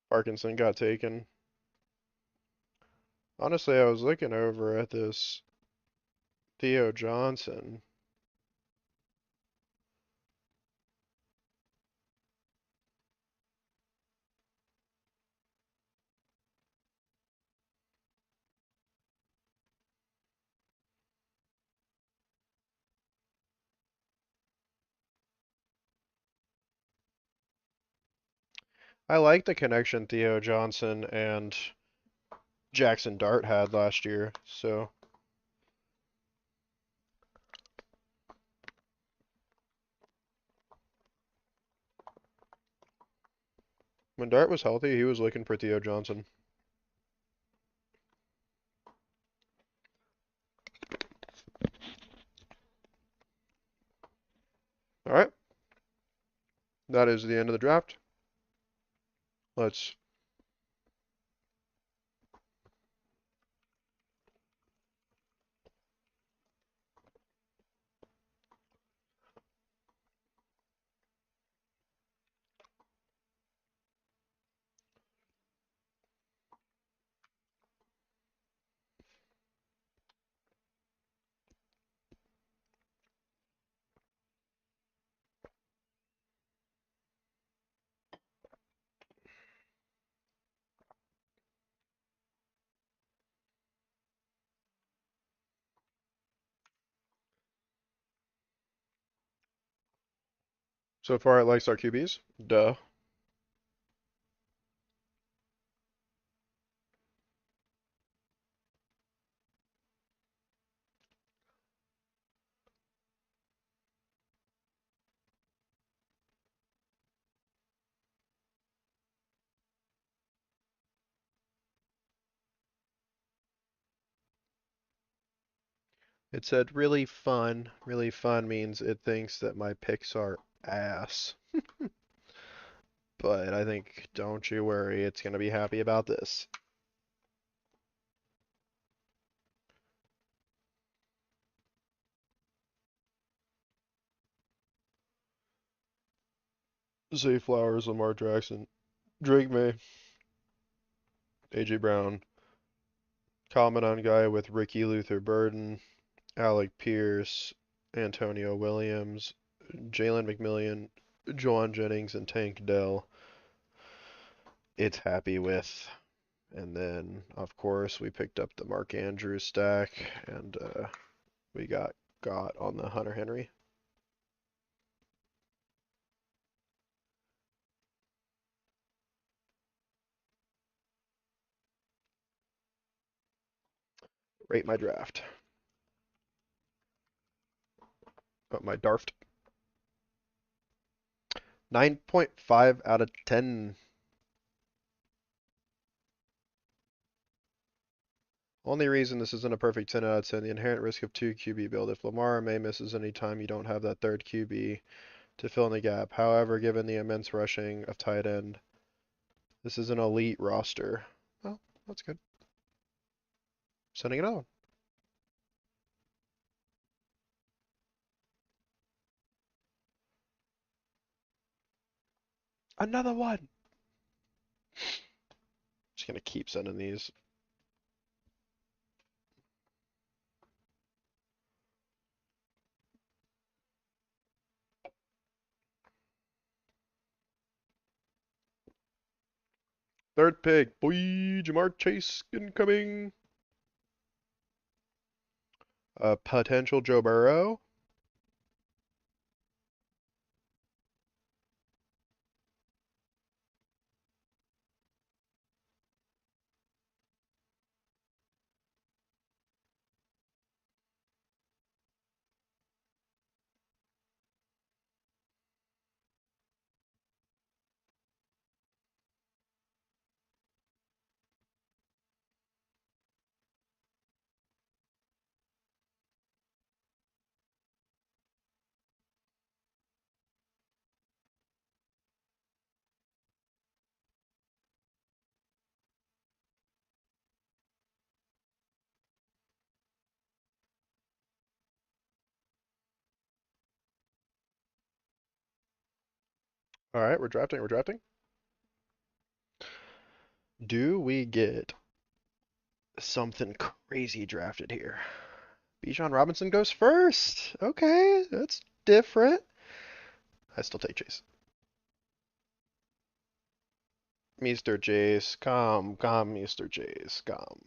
Parkinson got taken. Honestly, I was looking over at this Theo Johnson. I like the connection Theo Johnson and Jackson Dart had last year. So when Dart was healthy, he was looking for Theo Johnson. All right. That is the end of the draft. Let's So far, it likes our QBs. Duh. It said really fun. Really fun means it thinks that my picks are ass. But I think, don't you worry, it's going to be happy about this. Zay Flowers, Lamar Jackson, Drake May, AJ Brown, comment on guy with Ricky Luther Burden, Alec Pierce, Antonio Williams, Jalen McMillian, Juwan Jennings, and Tank Dell. It's happy with. And then, of course, we picked up the Mark Andrews stack, and we got on the Hunter Henry. Rate my draft. Oh, my Darft. 9.5 out of 10. Only reason this isn't a perfect 10 out of 10, the inherent risk of 2 QB build. If Lamar or May misses any time, you don't have that third QB to fill in the gap. However, given the immense rushing of tight end, this is an elite roster. Well, that's good. Sending it on. Another one. Just gonna keep sending these. Third pick, boy, Jamar Chase incoming. Potential Joe Burrow. All right, we're drafting. We're drafting. Do we get something crazy drafted here? Bijan Robinson goes first. Okay, that's different. I still take Chase. Mr. Jace, come, Mr. Jace, come.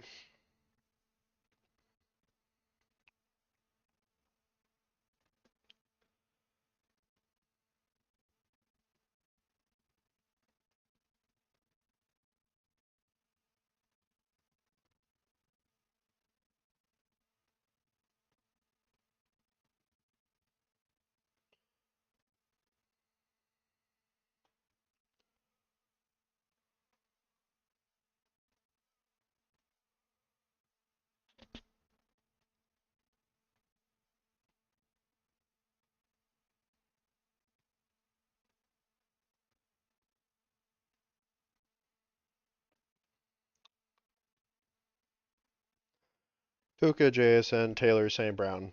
Puka, JSN, Taylor, St. Brown,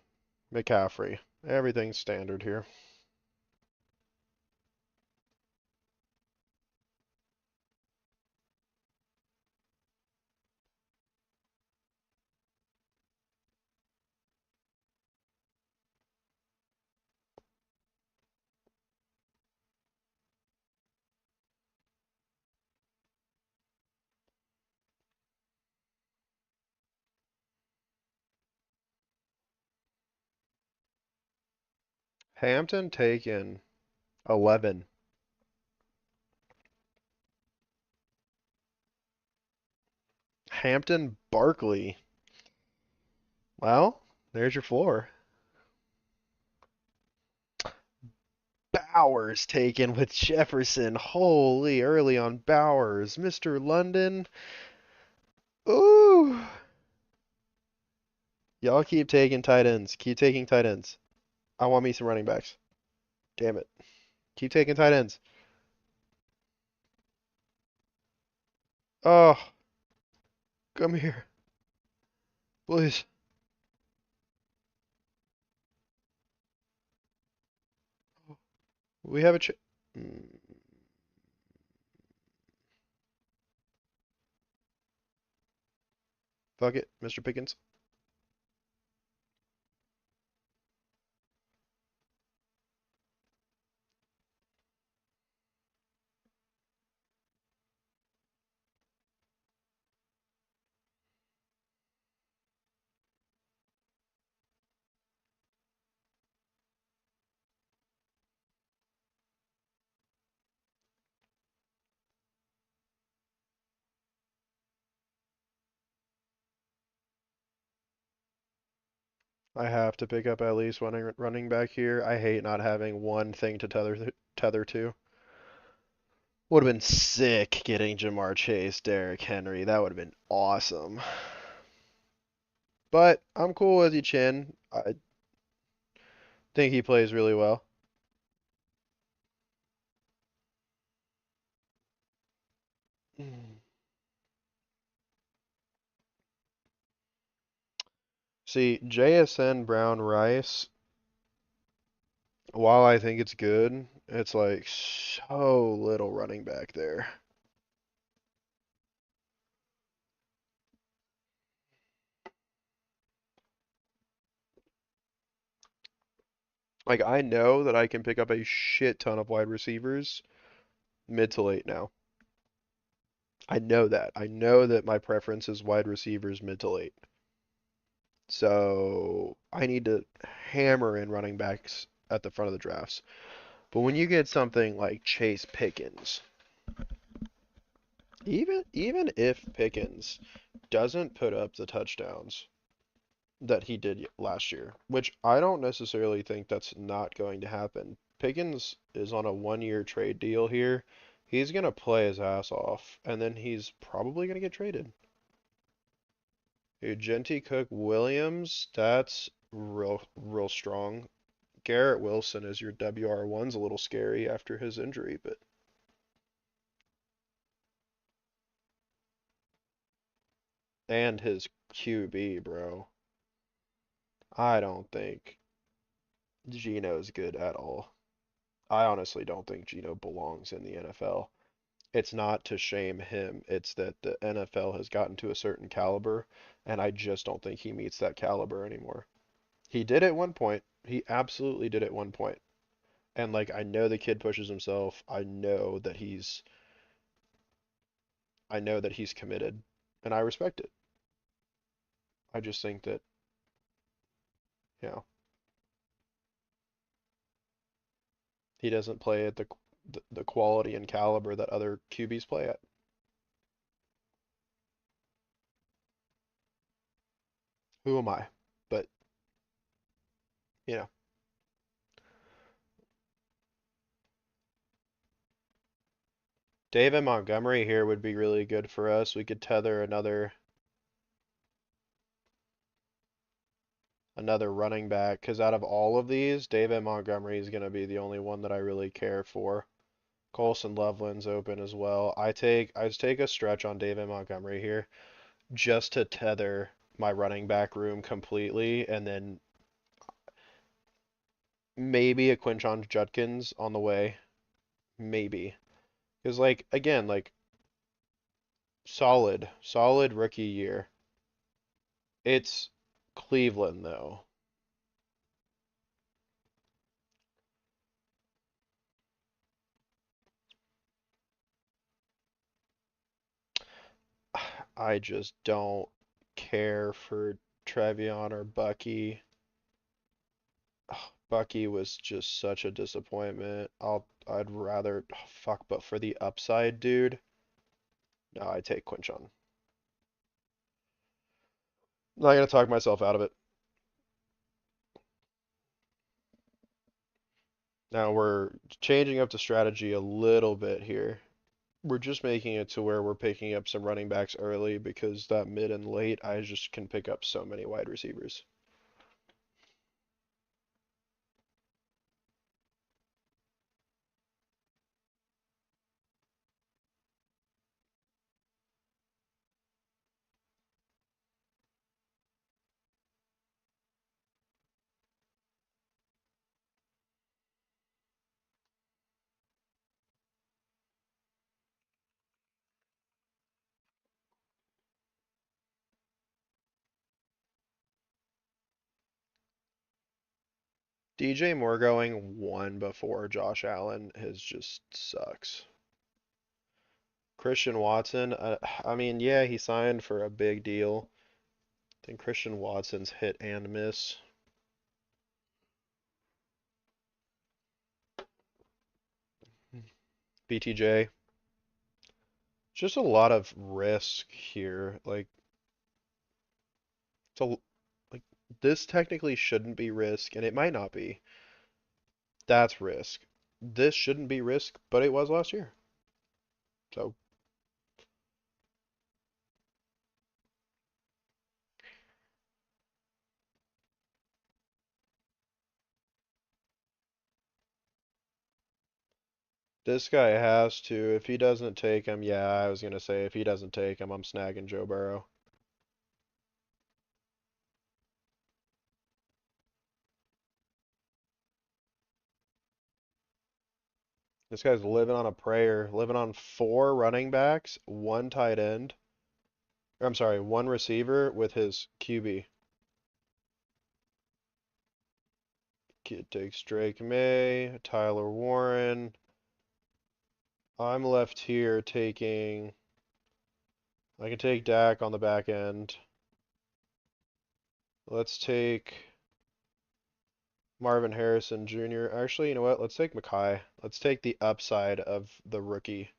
McCaffrey. Everything's standard here. Hampton taken. 11. Hampton Barkley. Well, there's your floor. Bowers taken with Jefferson. Holy, early on Bowers. Mr. London. Ooh. Y'all keep taking tight ends. Keep taking tight ends. I want me some running backs. Damn it. Keep taking tight ends. Oh, come here. Please. We have a ch Fuck it, Mr. Pickens. I have to pick up at least one running back here. I hate not having one thing to tether to. Would have been sick getting Jamar Chase, Derrick Henry. That would have been awesome. But I'm cool with you, Chin. I think he plays really well. See, JSN Brown Rice, while I think it's good, it's like so little running back there. Like I know that I can pick up a shit ton of wide receivers mid to late now. I know that. I know that my preference is wide receivers mid to late. So I need to hammer in running backs at the front of the drafts. But when you get something like Chase Pickens, even if Pickens doesn't put up the touchdowns that he did last year, which I don't necessarily think that's not going to happen. Pickens is on a 1-year trade deal here. He's going to play his ass off, and then he's probably going to get traded. Ugenti Cook Williams, that's real strong. Garrett Wilson is your WR1's a little scary after his injury, but and his QB, bro. I don't think Gino's good at all. I honestly don't think Gino belongs in the NFL. It's not to shame him, it's that the NFL has gotten to a certain caliber, and I just don't think he meets that caliber anymore. He did at one point. He absolutely did at one point. And like I know the kid pushes himself. I know that he's committed, and I respect it. I just think that, you know, he doesn't play at the quality and caliber that other QBs play at. Who am I? But, you know, David Montgomery here would be really good for us. We could tether another running back because out of all of these, David Montgomery is going to be the only one that I really care for. Colson Loveland's open as well. I take a stretch on David Montgomery here just to tether my running back room completely, and then maybe a Quinshon Judkins on the way, maybe. Because like again, like solid rookie year. It's Cleveland though. I just don't care for Trevion or Bucky. Bucky was just such a disappointment. I'd rather fuck, but for the upside, dude, no, I take Quinchon. Not gonna talk myself out of it. Now we're changing up the strategy a little bit here. We're just making it to where we're picking up some running backs early because that mid and late, I just can pick up so many wide receivers. DJ Moore going one before Josh Allen is just sucks. Christian Watson, I mean, yeah, he signed for a big deal. I think Christian Watson's hit and miss. BTJ, just a lot of risk here. It's a, like this technically shouldn't be risk, and it might not be. That's risk. This shouldn't be risk, but it was last year. So this guy has to. If he doesn't take him, yeah, I was gonna say if he doesn't take him, I'm snagging Joe Burrow. This guy's living on a prayer, living on four running backs, one tight end. I'm sorry, one receiver with his QB. Kid takes Drake May, Tyler Warren. I'm left here taking. I can take Dak on the back end. Let's take Marvin Harrison Jr. Actually, you know what? Let's take Mackay. Let's take the upside of the rookie.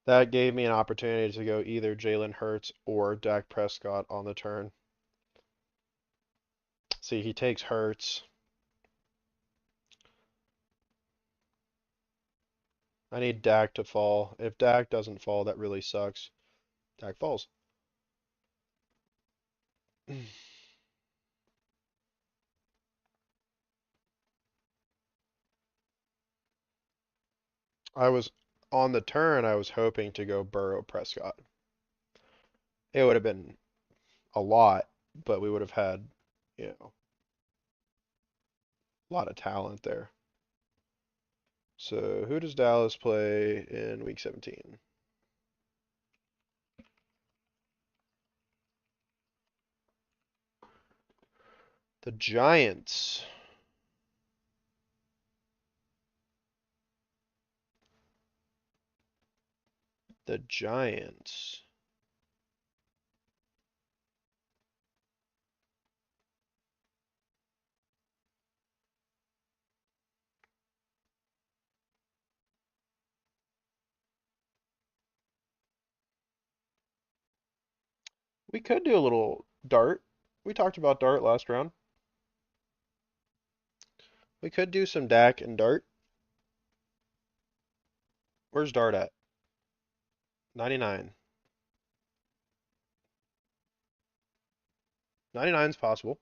That gave me an opportunity to go either Jalen Hurts or Dak Prescott on the turn. See, he takes Hurts. I need Dak to fall. If Dak doesn't fall, that really sucks. Dak falls. I was on the turn, I was hoping to go Burrow Prescott. It would have been a lot, but we would have had, you know, a lot of talent there. So who does Dallas play in week 17? The Giants. The Giants. We could do a little dart. We talked about dart last round. We could do some Dak and dart. Where's dart at? 99. 99 is possible.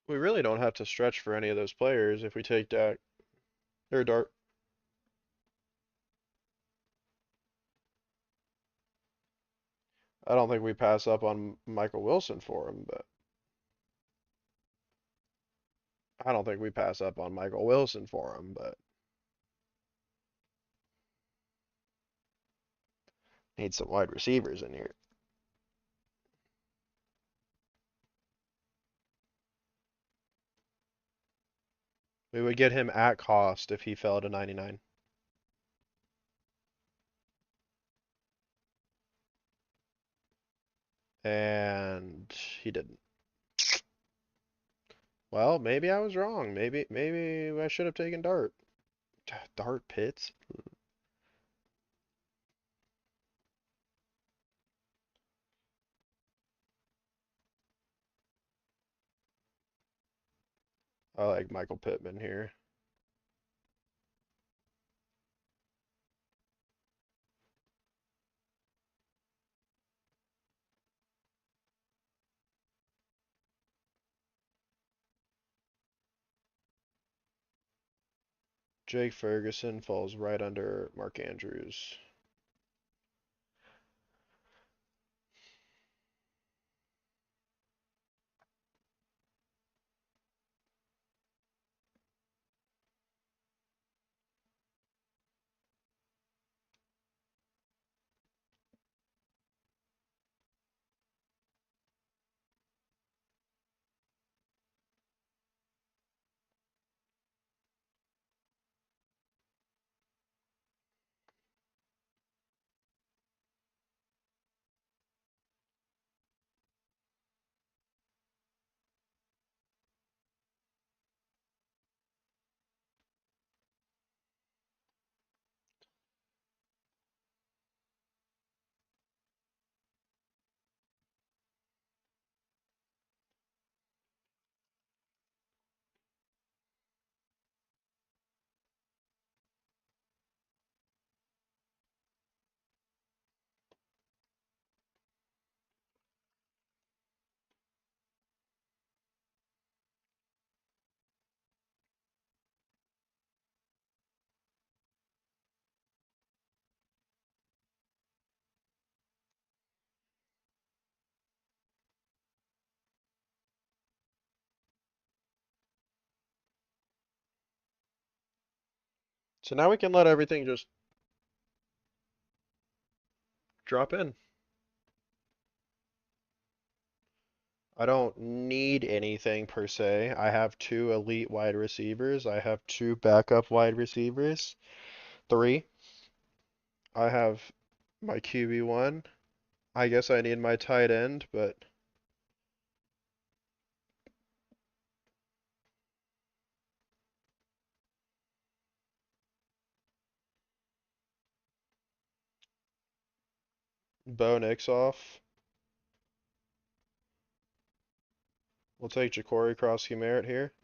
We really don't have to stretch for any of those players if we take Dak or Dart. I don't think we pass up on Michael Wilson for him, but I don't think we pass up on Michael Wilson for him, but need some wide receivers in here. We would get him at cost if he fell to 99. And he didn't. Well, maybe I was wrong. Maybe I should have taken Dart. Dart Pitts? I like Michael Pittman here. Jake Ferguson falls right under Mark Andrews. So now we can let everything just drop in. I don't need anything per se. I have two elite wide receivers. I have two backup wide receivers. Three. I have my QB1. I guess I need my tight end, but Bo Nix off. We'll take Ja'Cory Cross-Merritt here.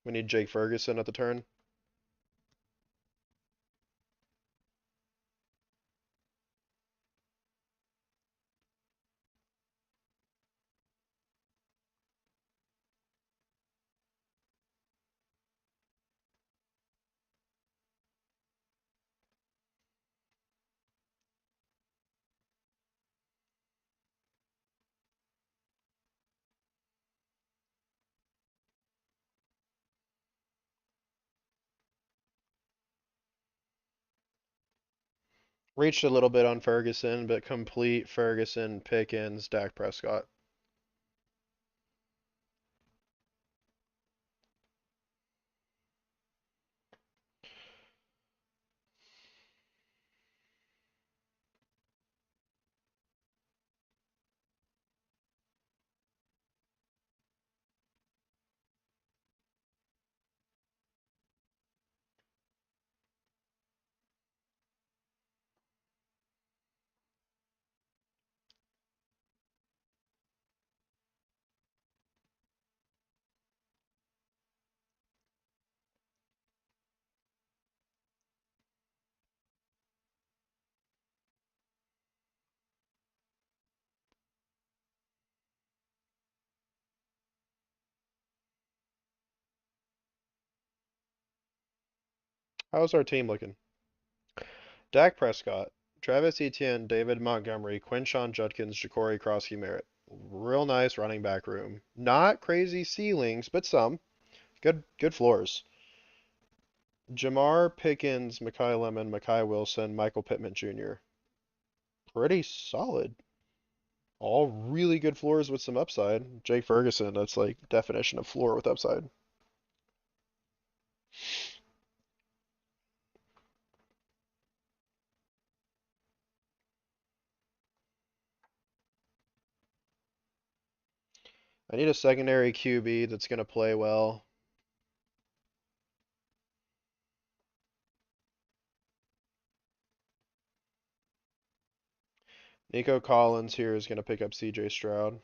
We need Jake Ferguson at the turn. Reached a little bit on Ferguson, but complete Ferguson, Pickens, Dak Prescott. How's our team looking? Dak Prescott, Travis Etienne, David Montgomery, Quinshawn Judkins, Ja'Cory Crosskey Merritt. Real nice running back room. Not crazy ceilings, but some. Good floors. Jamar Pickens, Makai Lemon, Makai Wilson, Michael Pittman Jr. Pretty solid. All really good floors with some upside. Jake Ferguson, that's like definition of floor with upside. I need a secondary QB that's going to play well. Nico Collins here is going to pick up CJ Stroud.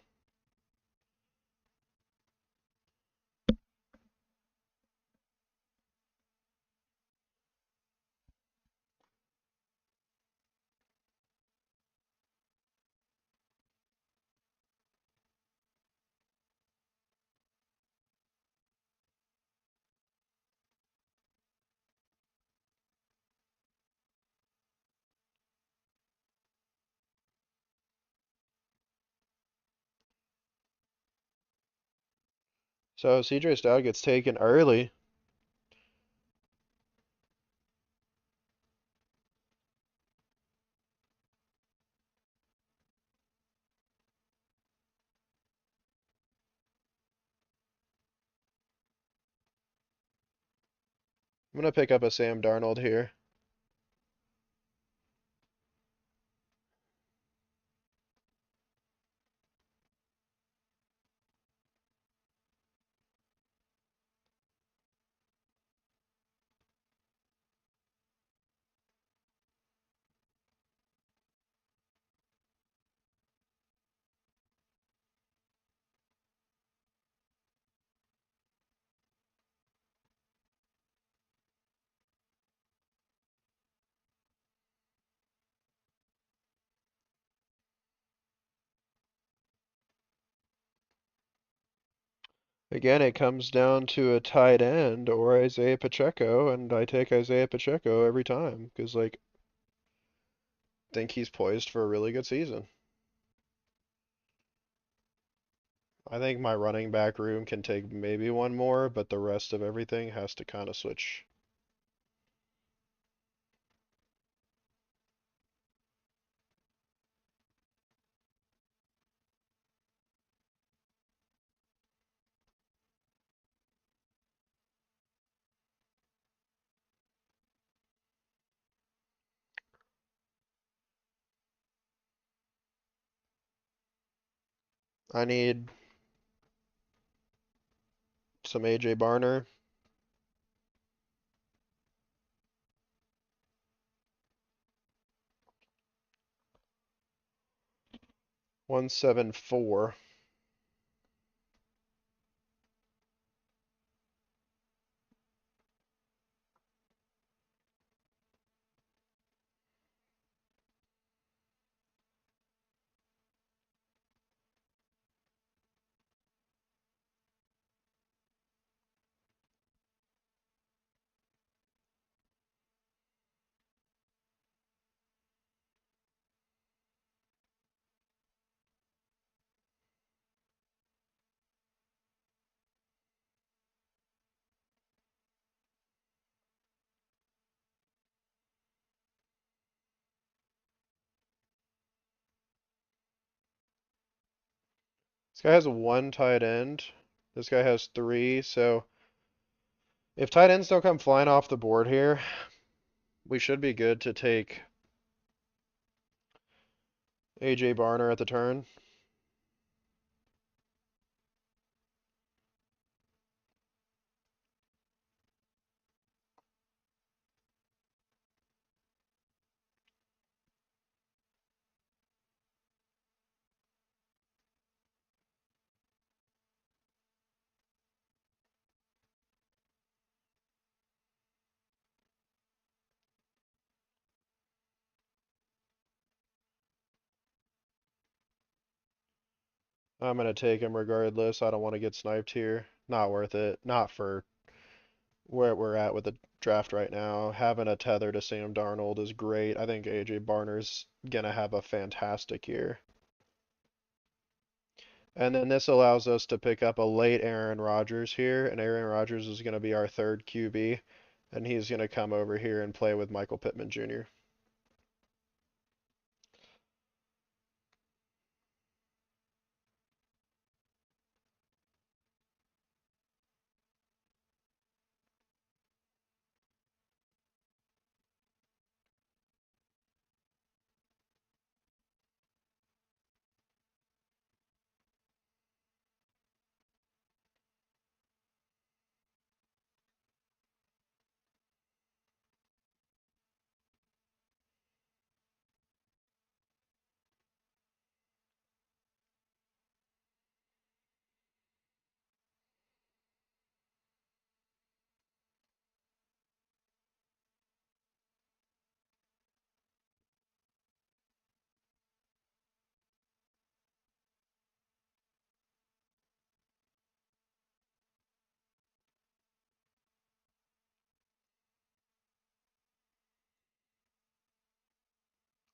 So CJ Stroud gets taken early. I'm going to pick up a Sam Darnold here. Again, it comes down to a tight end or Isaiah Pacheco, and I take Isaiah Pacheco every time because, like, think he's poised for a really good season. I think my running back room can take maybe one more, but the rest of everything has to kind of switch. I need some AJ Barner. 174. This guy has one tight end. This guy has three. So if tight ends don't come flying off the board here, we should be good to take AJ Barner at the turn. I'm gonna take him regardless. I don't want to get sniped here. Not worth it. Not for where we're at with the draft right now. Having a tether to Sam Darnold is great. I think AJ Barner's gonna have a fantastic year. And then this allows us to pick up a late Aaron Rodgers here, and Aaron Rodgers is going to be our third QB, and he's going to come over here and play with Michael Pittman Jr.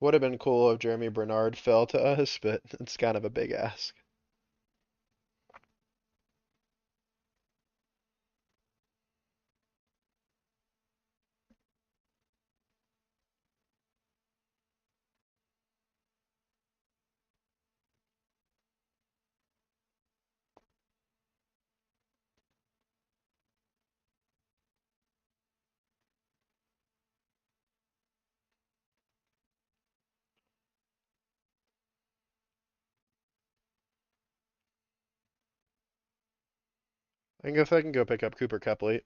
Would have been cool if Jeremy Bernard fell to us, but it's kind of a big ask. I think if I can go pick up Cooper Kupp late.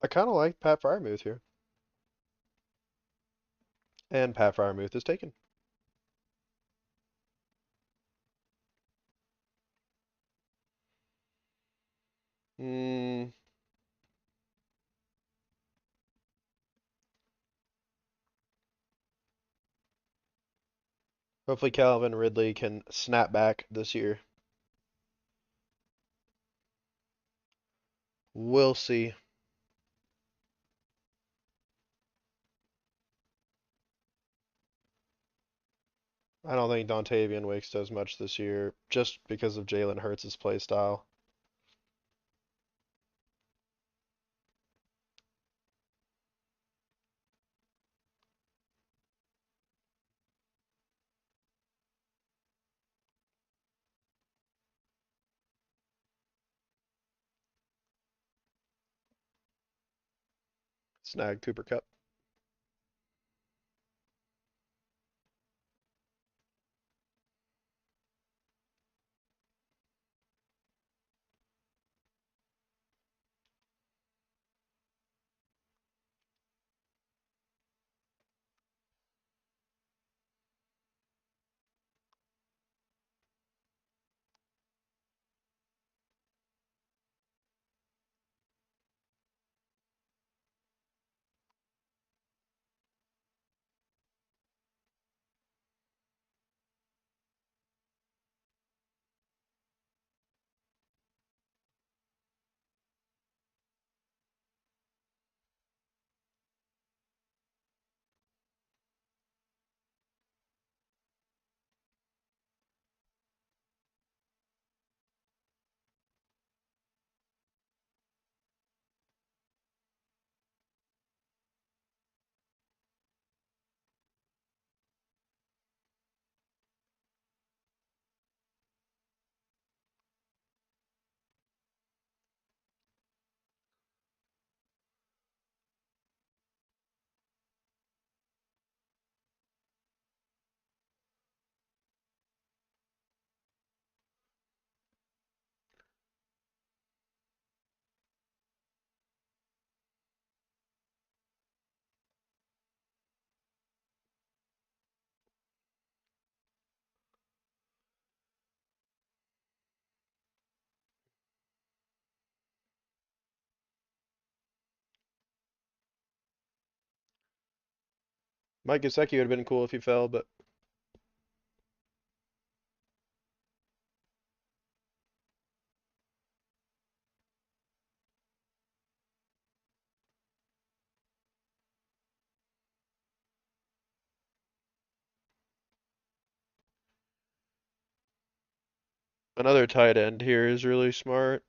I kind of like Pat Fryermuth here. And Pat Fryermuth is taken. Mm, hopefully Calvin Ridley can snap back this year. We'll see. I don't think Dontavian Wicks does much this year just because of Jalen Hurts' play style. Snag Cooper Kupp. Mike Gesicki would have been cool if he fell, but another tight end here is really smart.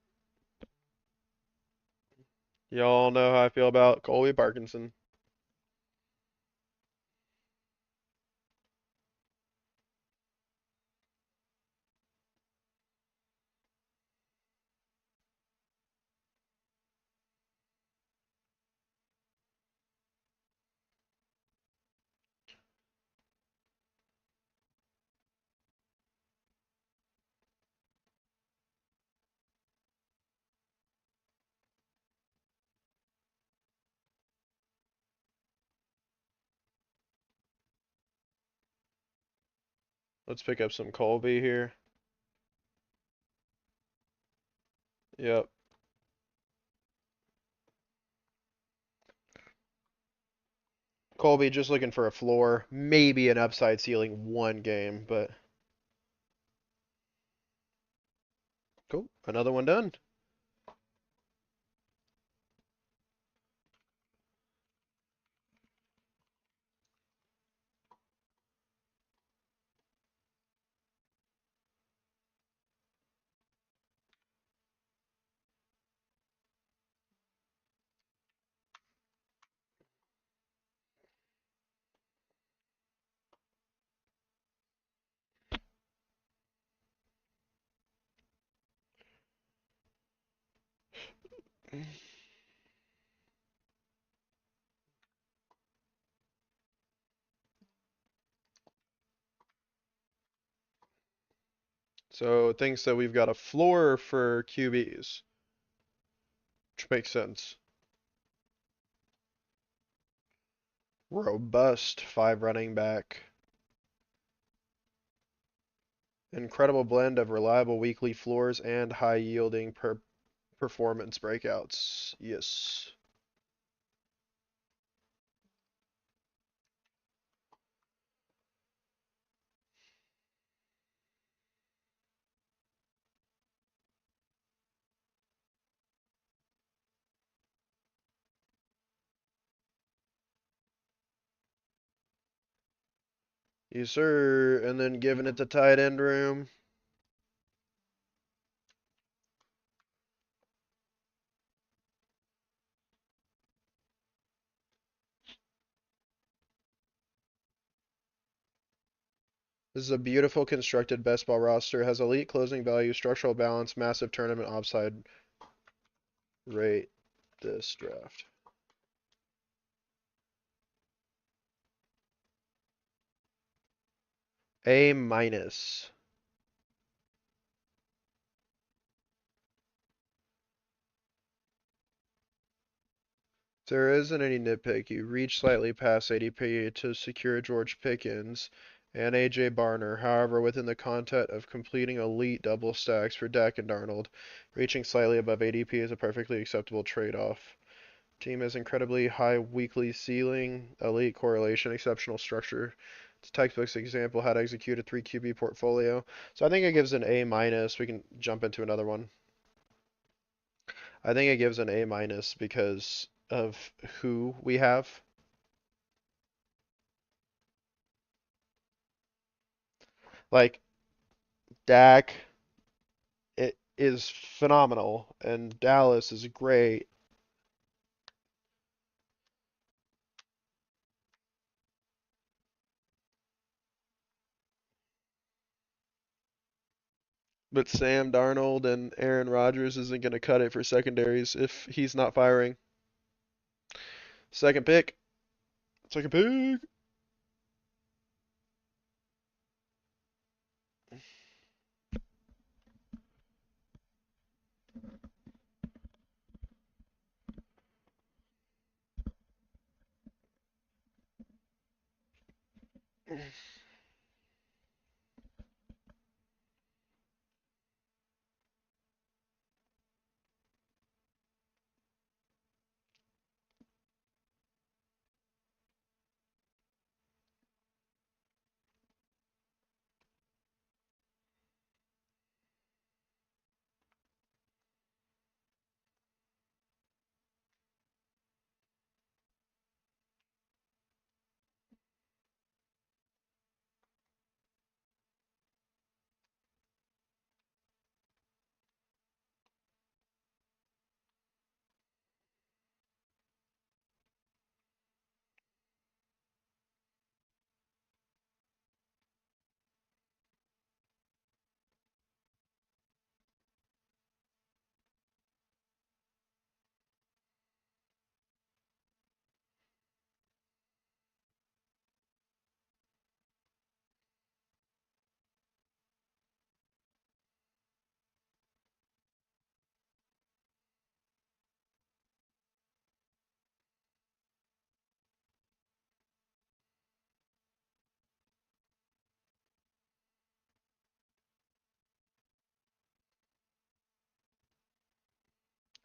Y'all know how I feel about Colby Parkinson. Let's pick up some Colby here. Yep. Colby just looking for a floor, maybe an upside ceiling one game, but cool. Another one done. So it thinks that we've got a floor for QBs, which makes sense. Robust 5 running back. Incredible blend of reliable weekly floors and high yielding performance breakouts. Yes. Yes, sir. And then giving it the tight end room. This is a beautiful constructed best ball roster. Has elite closing value, structural balance, massive tournament upside. Rate this draft. A minus. There isn't any nitpick. You reach slightly past ADP to secure George Pickens and AJ Barner. However, within the context of completing elite double stacks for Dak and Darnold, reaching slightly above ADP is a perfectly acceptable trade-off. Team has incredibly high weekly ceiling, elite correlation, exceptional structure. It's a textbook example how to execute a 3 QB portfolio. So I think it gives an A minus. We can jump into another one. I think it gives an A minus because of who we have. Like Dak, it is phenomenal, and Dallas is great, but Sam Darnold and Aaron Rodgers isn't going to cut it for secondaries if he's not firing. Second pick. Second pick.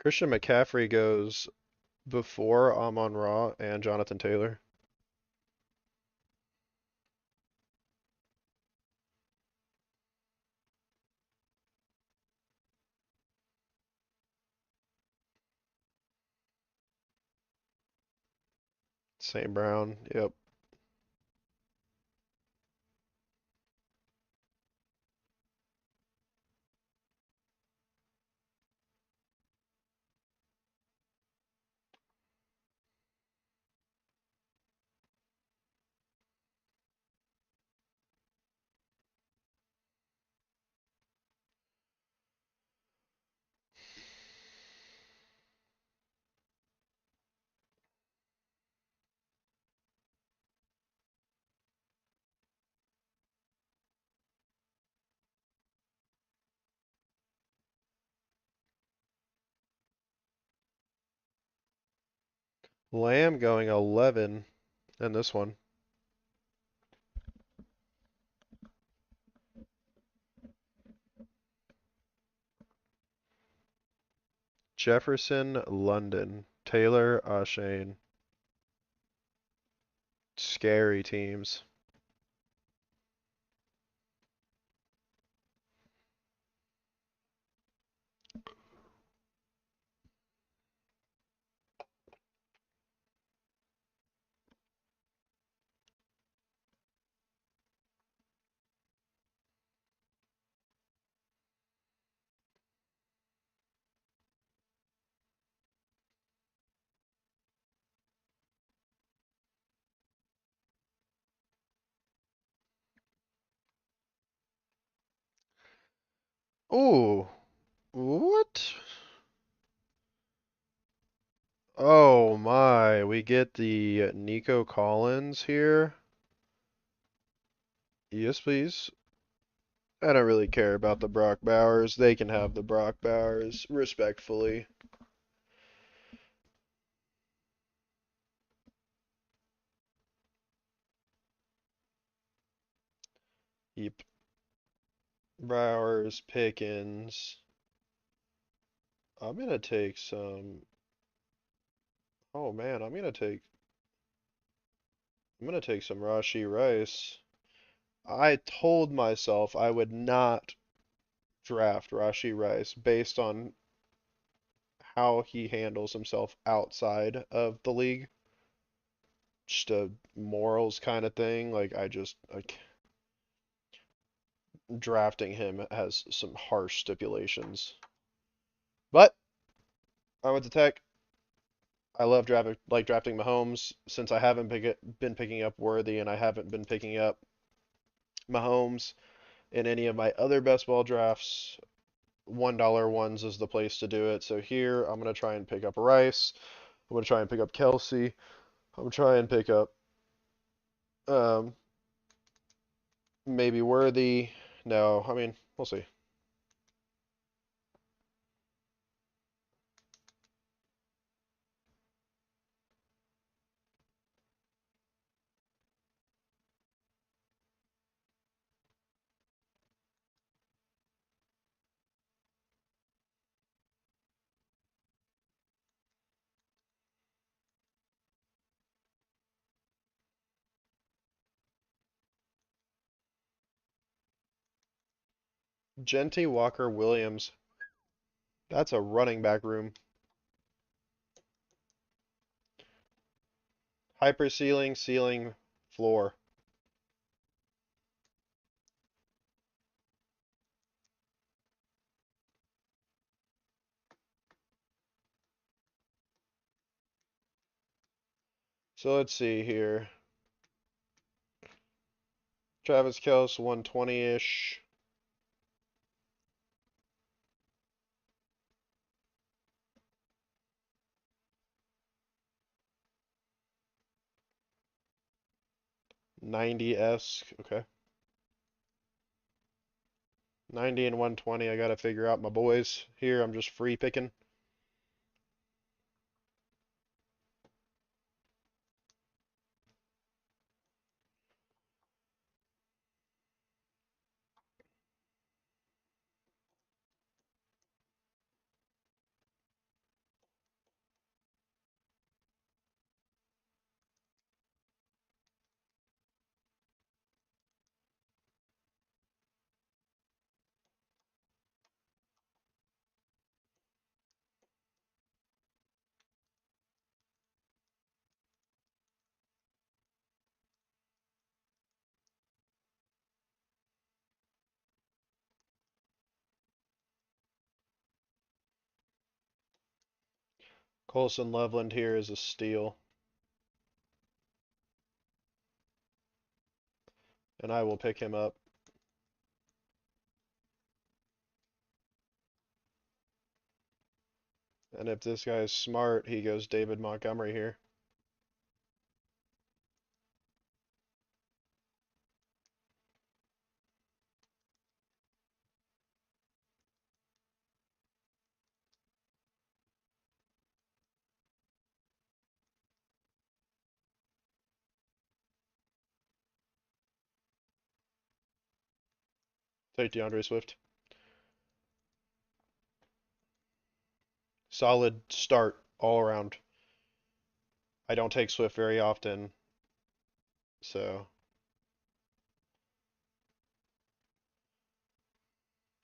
Christian McCaffrey goes before Amon-Ra and Jonathan Taylor. St. Brown. Yep. Lamb going 11 in this one. Jefferson, London. Taylor, Shane. Scary teams. Ooh, what? Oh my, we get the Nico Collins here. Yes, please. I don't really care about the Brock Bowers. They can have the Brock Bowers, respectfully. Yep. Bowers, Pickens. I'm gonna take some. Oh man, I'm gonna take some Rashee Rice. I told myself I would not draft Rashee Rice based on how he handles himself outside of the league. Just a morals kind of thing. Like drafting him has some harsh stipulations. But I went to Tech. I love drafting Mahomes since I haven't been picking up Worthy and I haven't been picking up Mahomes in any of my other best ball drafts. $1 ones is the place to do it. So here I'm gonna try and pick up Rice. I'm gonna try and pick up Kelsey. I'm gonna try and pick up um, maybe Worthy. No, I mean we'll see. Genty Walker Williams. That's a running back room. Hyper ceiling, ceiling, floor. So let's see here. Travis Kelce 120-ish. .90-esque. Okay. 90 and 120. I gotta figure out my boys here. I'm just free picking. Colson Loveland here is a steal, and I will pick him up. And if this guy's smart, he goes David Montgomery here. Take DeAndre Swift. Solid start all around. I don't take Swift very often, so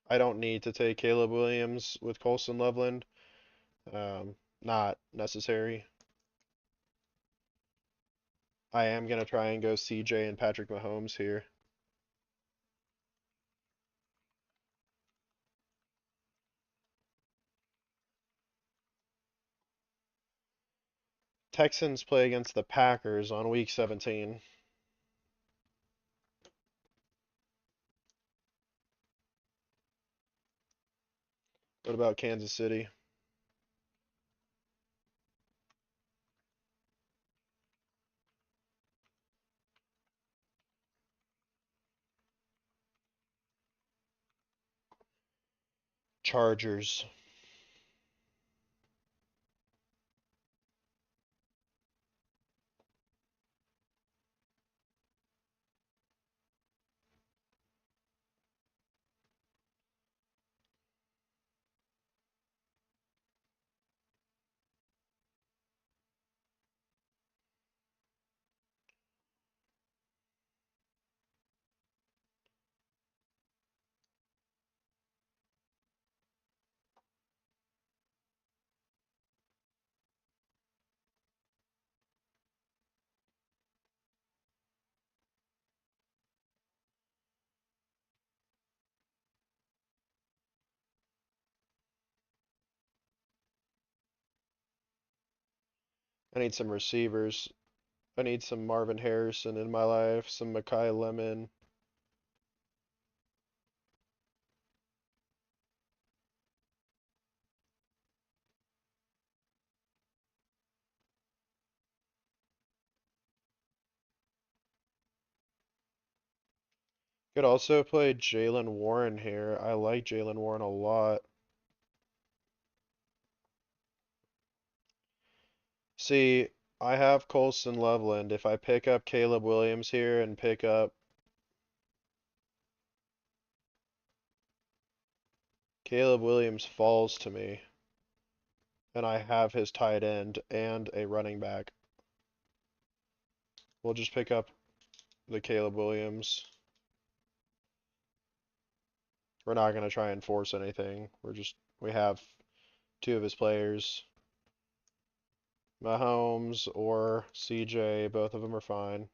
I don't need to take Caleb Williams with Colson Loveland. Not necessary. I am going to try and go CJ and Patrick Mahomes here. Texans play against the Packers on week 17. What about Kansas City? Chargers. I need some receivers. I need some Marvin Harrison in my life, some Mekhi Lemon. Could also play Jalen Warren here. I like Jalen Warren a lot. See, I have Colson Loveland. If I pick up Caleb Williams here and pick up Caleb Williams falls to me, and I have his tight end and a running back. We'll just pick up the Caleb Williams. We're not going to try and force anything. We have two of his players. Mahomes or CJ, both of them are fine.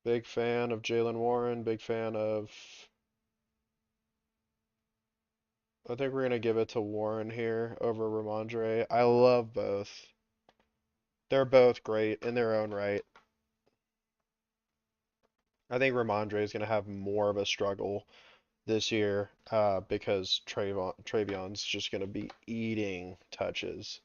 Big fan of Jalen Warren, big fan of. I think we're going to give it to Warren here over Ramondre. I love both. They're both great in their own right. I think Ramondre is going to have more of a struggle this year because Trayvon's just going to be eating touches.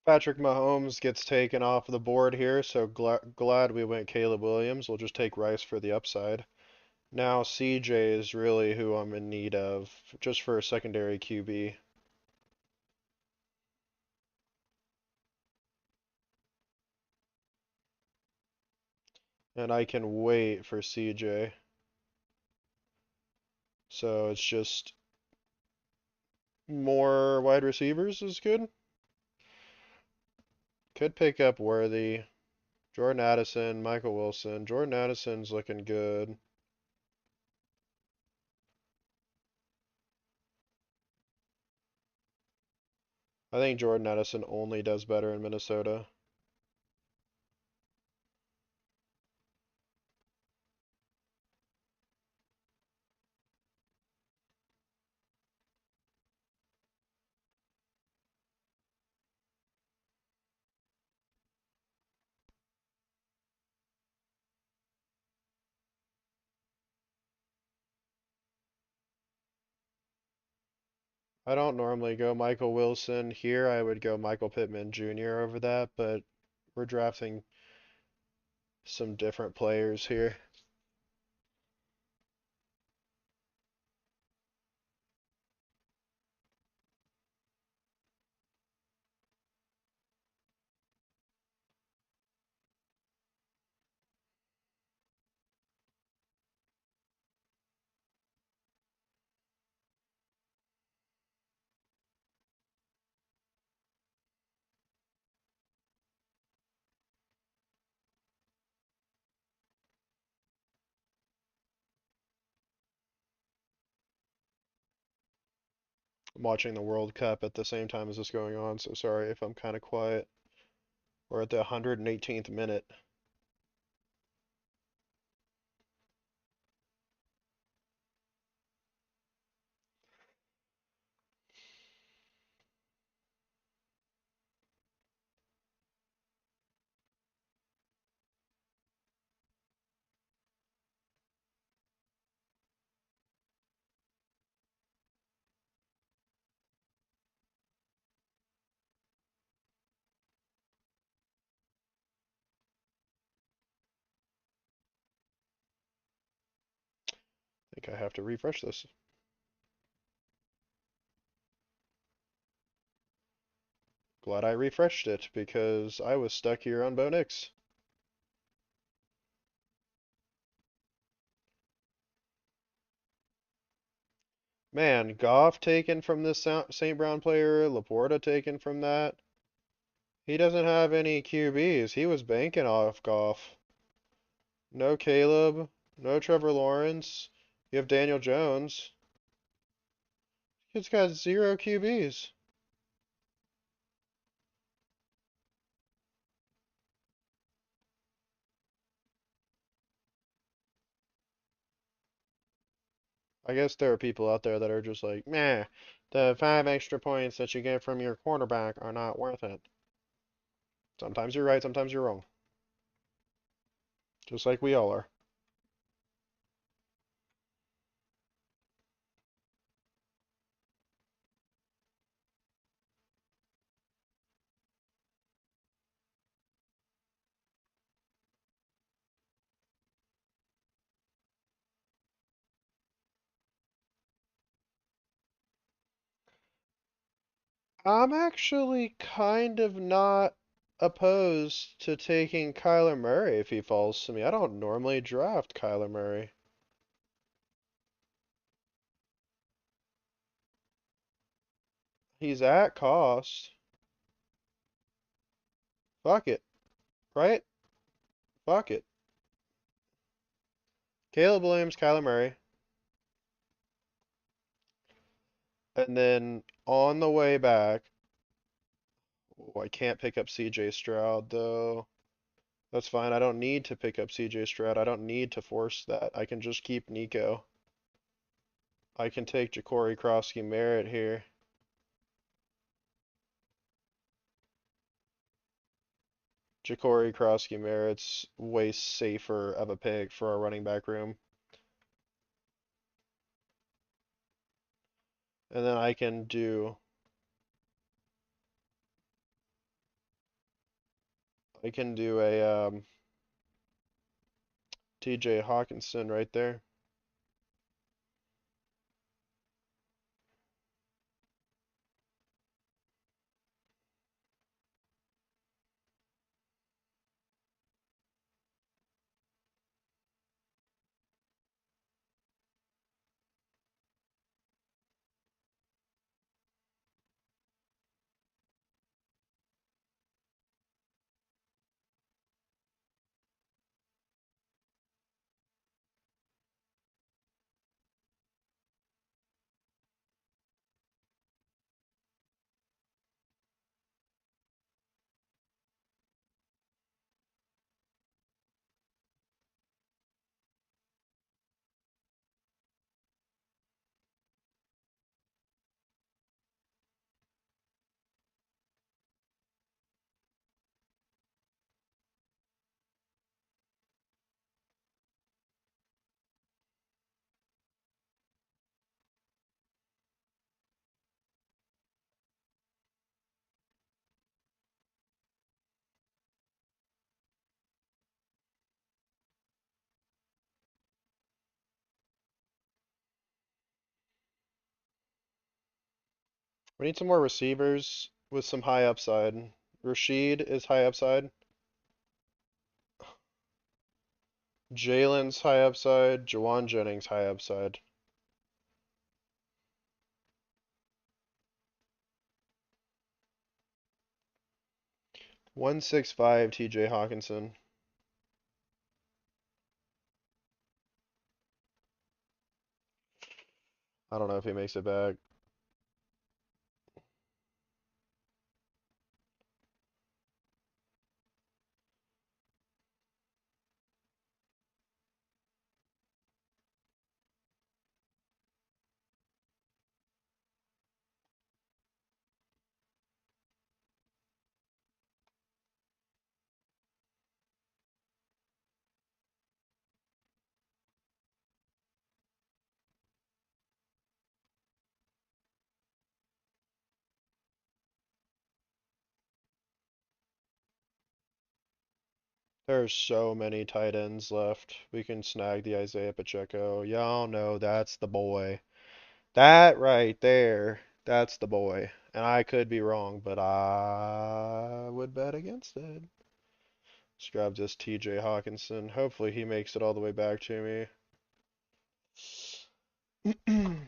Patrick Mahomes gets taken off the board here, so glad we went Caleb Williams. We'll just take Rice for the upside. Now CJ is really who I'm in need of, just for a secondary QB. And I can wait for CJ. So it's just more wide receivers is good. Could pick up Worthy, Jordan Addison, Michael Wilson. Jordan Addison's looking good. I think Jordan Addison only does better in Minnesota. I don't normally go Michael Wilson here. I would go Michael Pittman Jr. over that, but we're drafting some different players here. I'm watching the World Cup at the same time as this going on, so sorry if I'm kind of quiet. We're at the 118th minute. I think I have to refresh this. Glad I refreshed it because I was stuck here on Bo Nix. Man, Goff taken from this St. Brown player, Laporta taken from that. He doesn't have any QBs. He was banking off Goff. No Caleb, no Trevor Lawrence. You have Daniel Jones. He's got zero QBs. I guess there are people out there that are just like, meh, the 5 extra points that you get from your quarterback are not worth it. Sometimes you're right, sometimes you're wrong. Just like we all are. I'm actually kind of not opposed to taking Kyler Murray if he falls to me. I don't normally draft Kyler Murray. He's at cost. Fuck it, right? Fuck it. Caleb Williams, Kyler Murray. And then on the way back, oh, I can't pick up CJ Stroud though. That's fine. I don't need to pick up CJ Stroud. I don't need to force that. I can just keep Nico. I can take Ja'Cory Krosky Merritt here. Ja'Cory Krosky Merritt's way safer of a pick for our running back room. And then I can do I can do a TJ Hawkinson right there. We need some more receivers with some high upside. Rashid is high upside. Jalen's high upside. Jawan Jennings high upside. .165 TJ Hawkinson. I don't know if he makes it back. There's so many tight ends left. We can snag the Isaiah Pacheco. Y'all know that's the boy. That right there, that's the boy. And I could be wrong, but I would bet against it. Let's grab this TJ Hawkinson. Hopefully he makes it all the way back to me.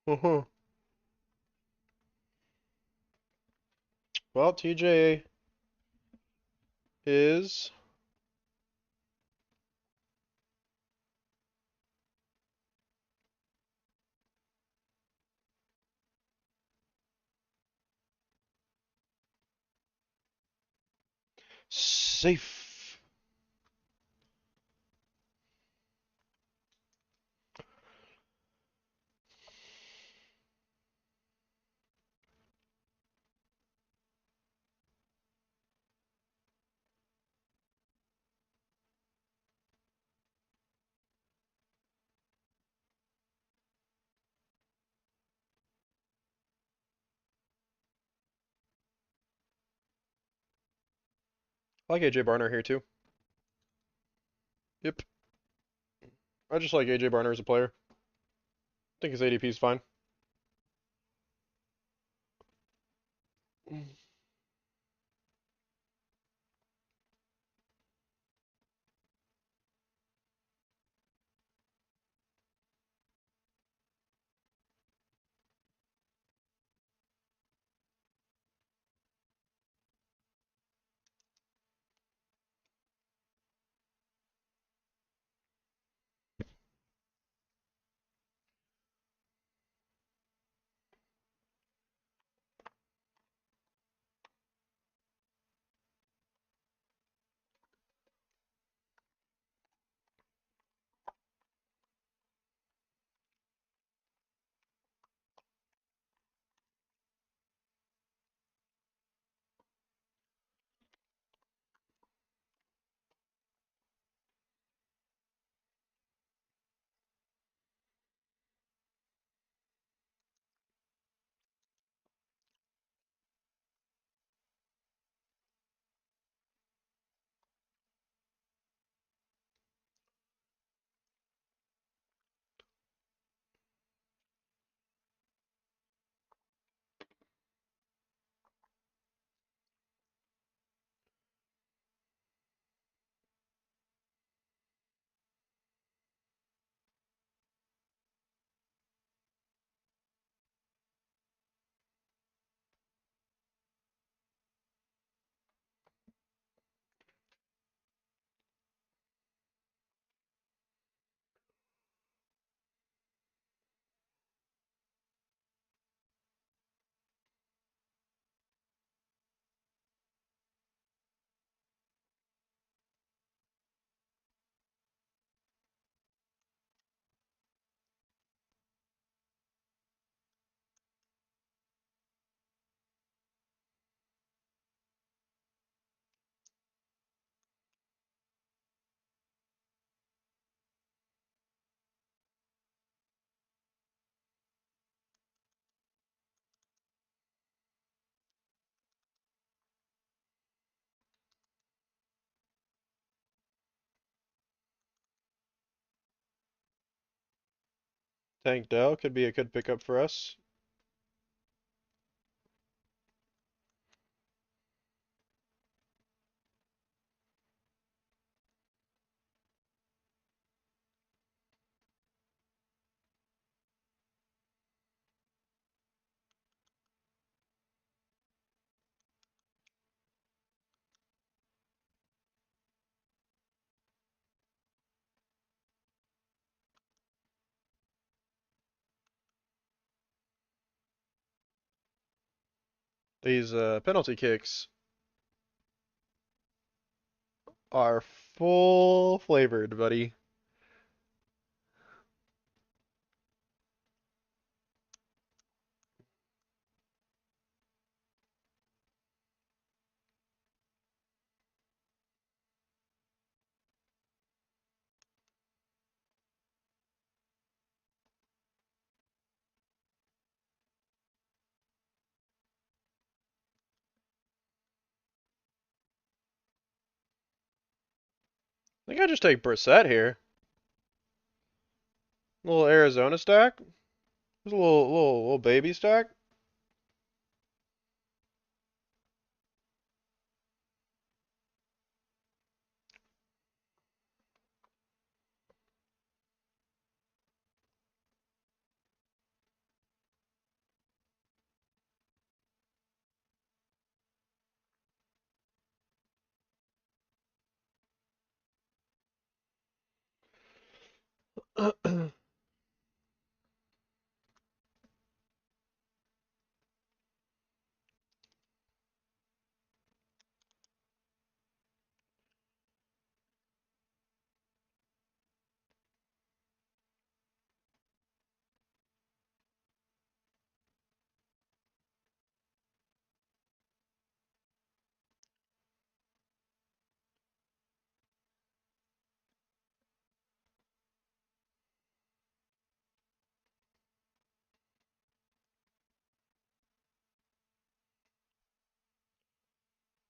Uh-huh. Well, TJ is safe. I like AJ Barner here too. Yep. I just like AJ Barner as a player. I think his ADP is fine. Tank Dell could be a good pickup for us. These penalty kicks are full flavored, buddy. I think I just take Brissett here. A little Arizona stack. Just a little baby stack.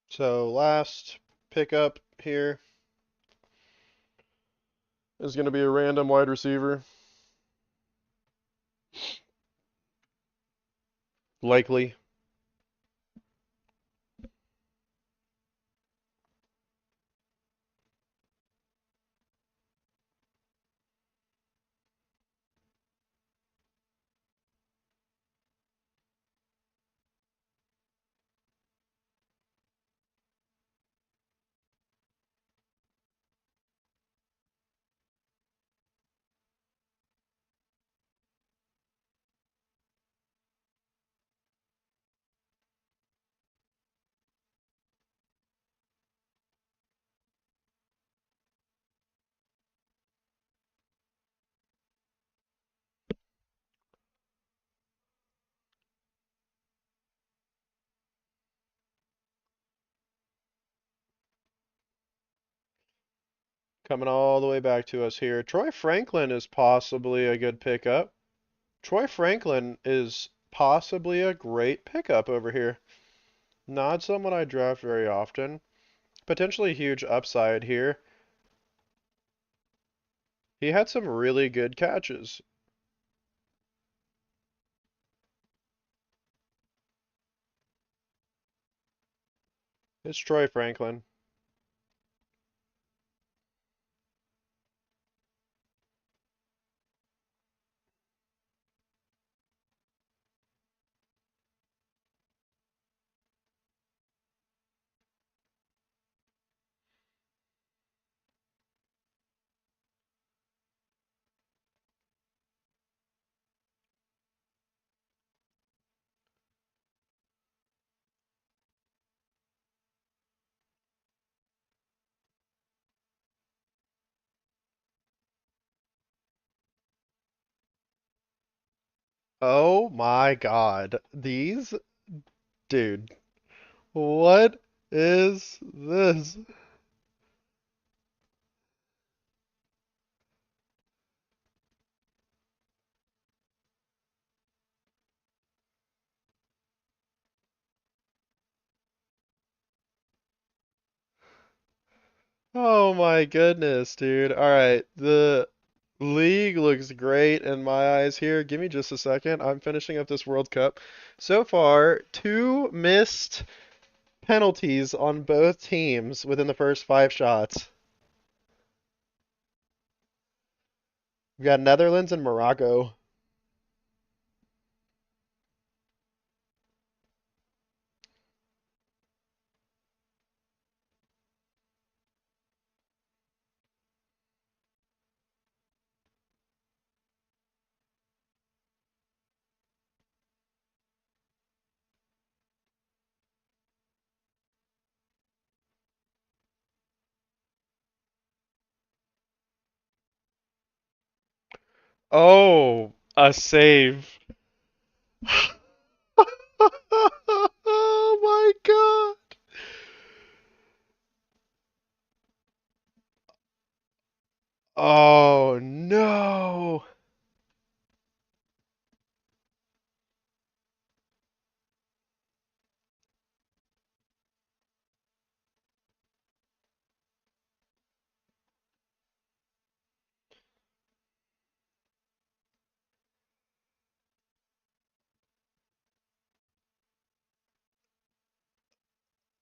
So last pickup here is going to be a random wide receiver. Likely. Coming all the way back to us here. Troy Franklin is possibly a good pickup. Troy Franklin is possibly a great pickup over here. Not someone I draft very often. Potentially huge upside here. He had some really good catches. It's Troy Franklin. Oh my God. These, dude, what is this? Oh my goodness, dude. All right, the league looks great in my eyes here. Give me just a second. I'm finishing up this World Cup. So far, two missed penalties on both teams within the first five shots. We got Netherlands and Morocco. Oh, a save. Oh my God. Oh no.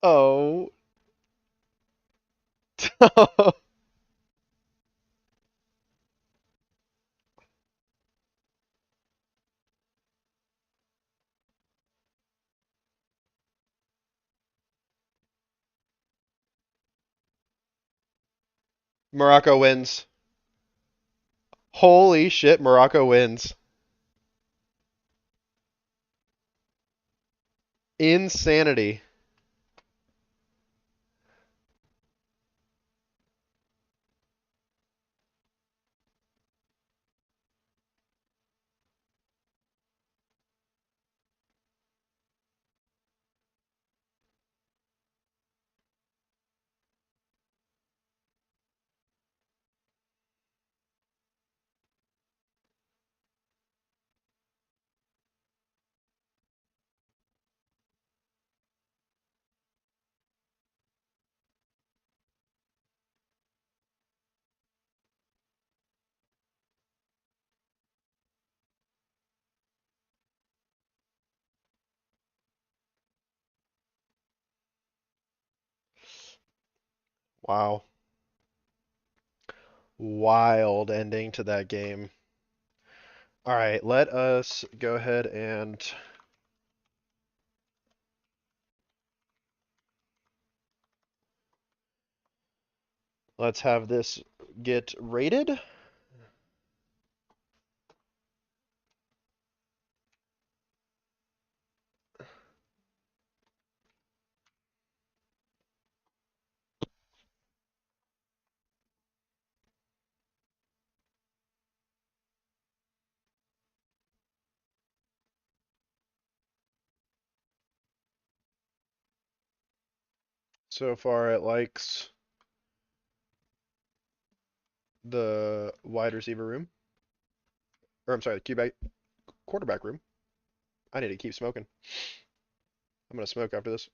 Oh. Morocco wins. Holy shit, Morocco wins. Insanity. Wow. Wild ending to that game. All right, let us go ahead and let's have this get rated. So far, it likes the wide receiver room, or I'm sorry, the quarterback room. I need to keep smoking. I'm gonna smoke after this.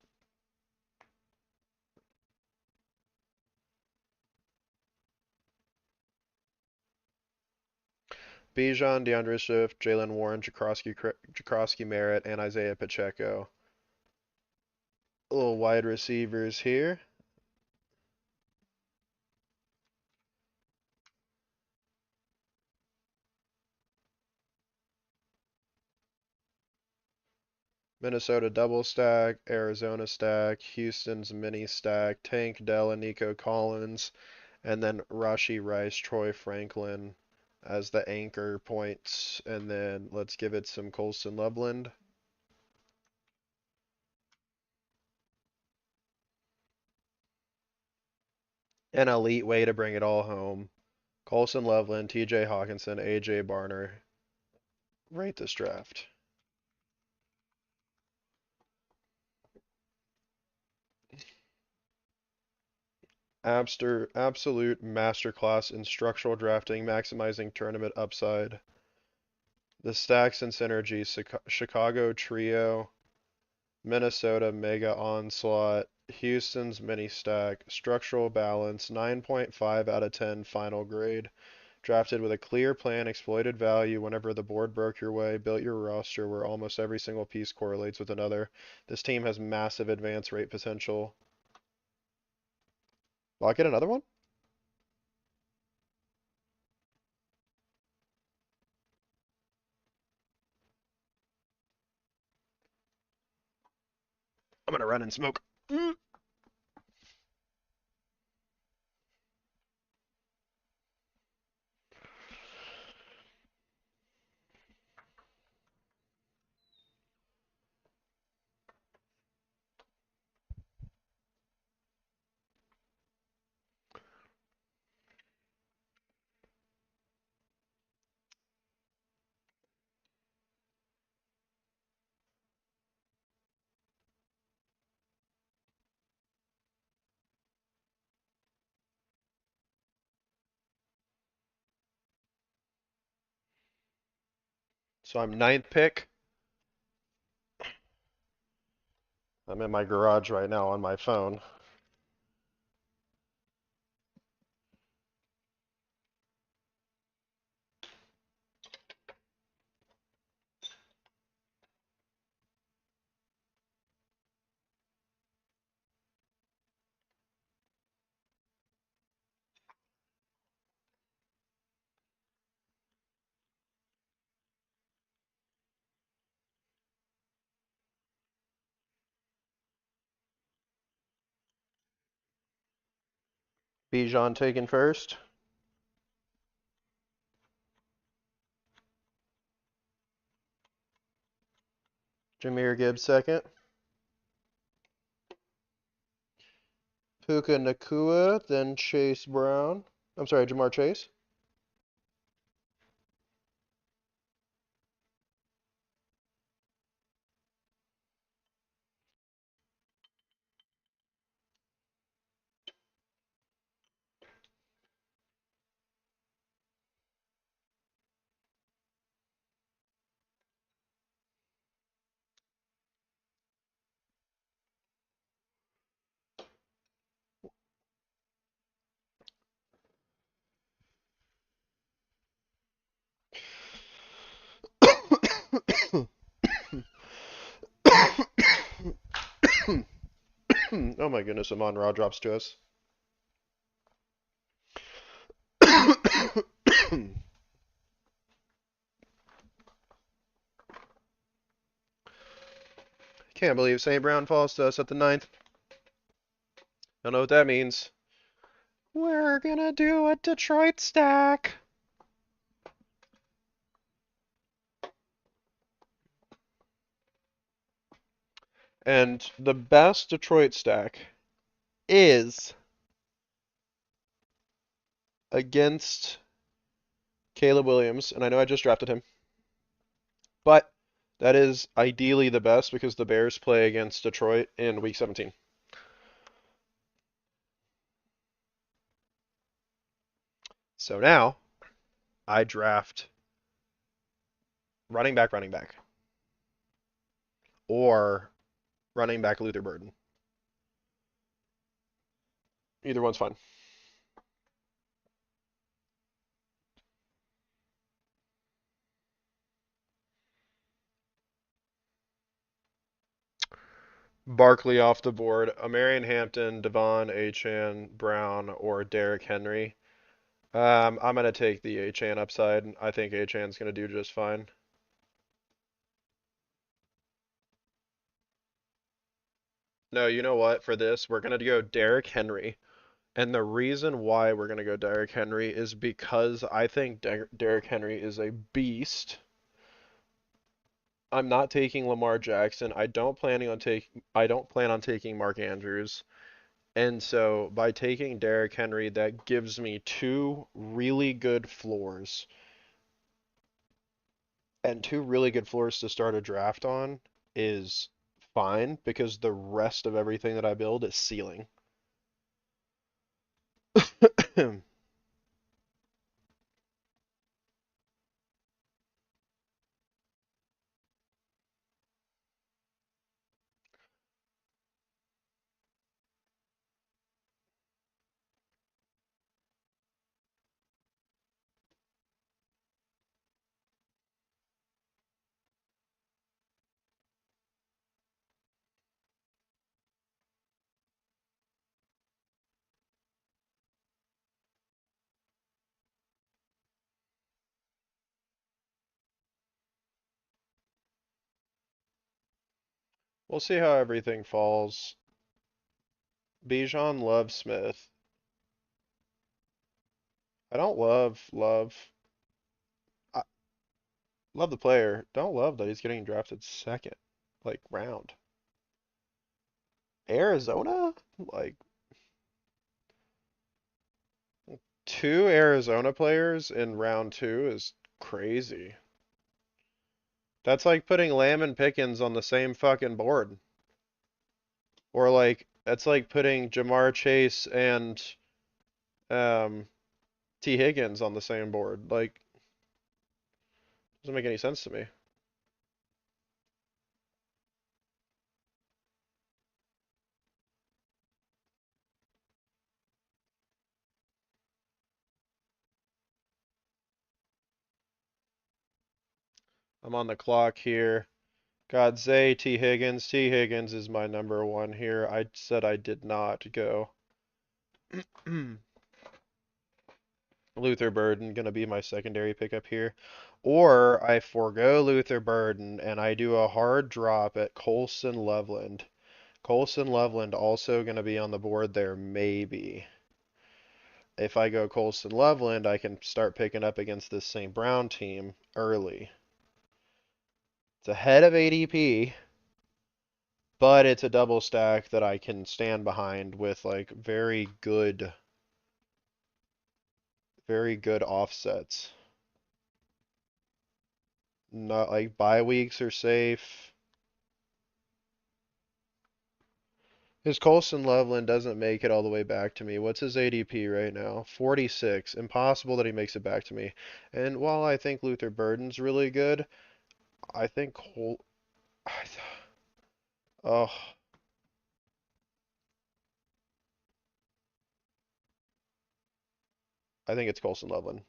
Bijan, DeAndre Swift, Jalen Warren, Jakrowski Merritt, and Isaiah Pacheco. Little wide receivers here. Minnesota double stack, Arizona stack, Houston's mini stack, Tank Dell and Nico Collins, and then Rashi Rice, Troy Franklin as the anchor points, and then let's give it some Colston Loveland. An elite way to bring it all home. Colston Loveland, TJ Hawkinson, AJ Barner. Rate this draft. Absolute masterclass in structural drafting, maximizing tournament upside. The stacks and synergy, Chicago Trio, Minnesota Mega Onslaught, Houston's Mini Stack, Structural Balance, 9.5 out of 10 final grade. Drafted with a clear plan, exploited value whenever the board broke your way, built your roster where almost every single piece correlates with another. This team has massive advance rate potential. Will I get another one? I'm gonna run and smoke. So I'm ninth pick. I'm in my garage right now on my phone. Bijan taken first. Jahmyr Gibbs second. Puka Nacua, then Chase Brown. I'm sorry, Jamar Chase. Oh my goodness, Amon Ra drops to us. Can't believe St. Brown falls to us at the 9th. Don't know what that means. We're gonna do a Detroit stack. And the best Detroit stack is against Caleb Williams, and I know I just drafted him, but that is ideally the best because the Bears play against Detroit in Week 17. So now I draft running back, or running back Luther Burden. Either one's fine. Barkley off the board. Amarian Hampton, Devon, Achane, Brown, or Derrick Henry. I'm gonna take the Achane upside. I think Achane's gonna do just fine. No, you know what? For this, we're gonna go Derrick Henry. And the reason why we're gonna go Derrick Henry is because I think Derrick Henry is a beast. I'm not taking Lamar Jackson. I don't plan on taking Mark Andrews. And so by taking Derrick Henry, that gives me two really good floors. And two really good floors to start a draft on is fine because the rest of everything that I build is ceiling. We'll see how everything falls. Bijan Love Smith. I don't I love the player. Don't love that he's getting drafted second, like round. Arizona? Like two Arizona players in round two is crazy. That's like putting Lamb and Pickens on the same fucking board. Or like that's like putting Jamar Chase and um T. Higgins on the same board. Like doesn't make any sense to me. I'm on the clock here. Godzay, T. Higgins. T. Higgins is my number one here. I said I did not go. Luther Burden gonna be my secondary pickup here. Or I forego Luther Burden and I do a hard drop at Colson Loveland. Colson Loveland also gonna be on the board there, maybe. If I go Colson Loveland, I can start picking up against this St. Brown team early. It's ahead of ADP. but it's a double stack that I can stand behind with like very good offsets. Not like bye weeks are safe. His Colson Loveland doesn't make it all the way back to me. What's his ADP right now? 46. Impossible that he makes it back to me. And while I think Luther Burden's really good, I think I th- oh, I think it's Colson Loveland.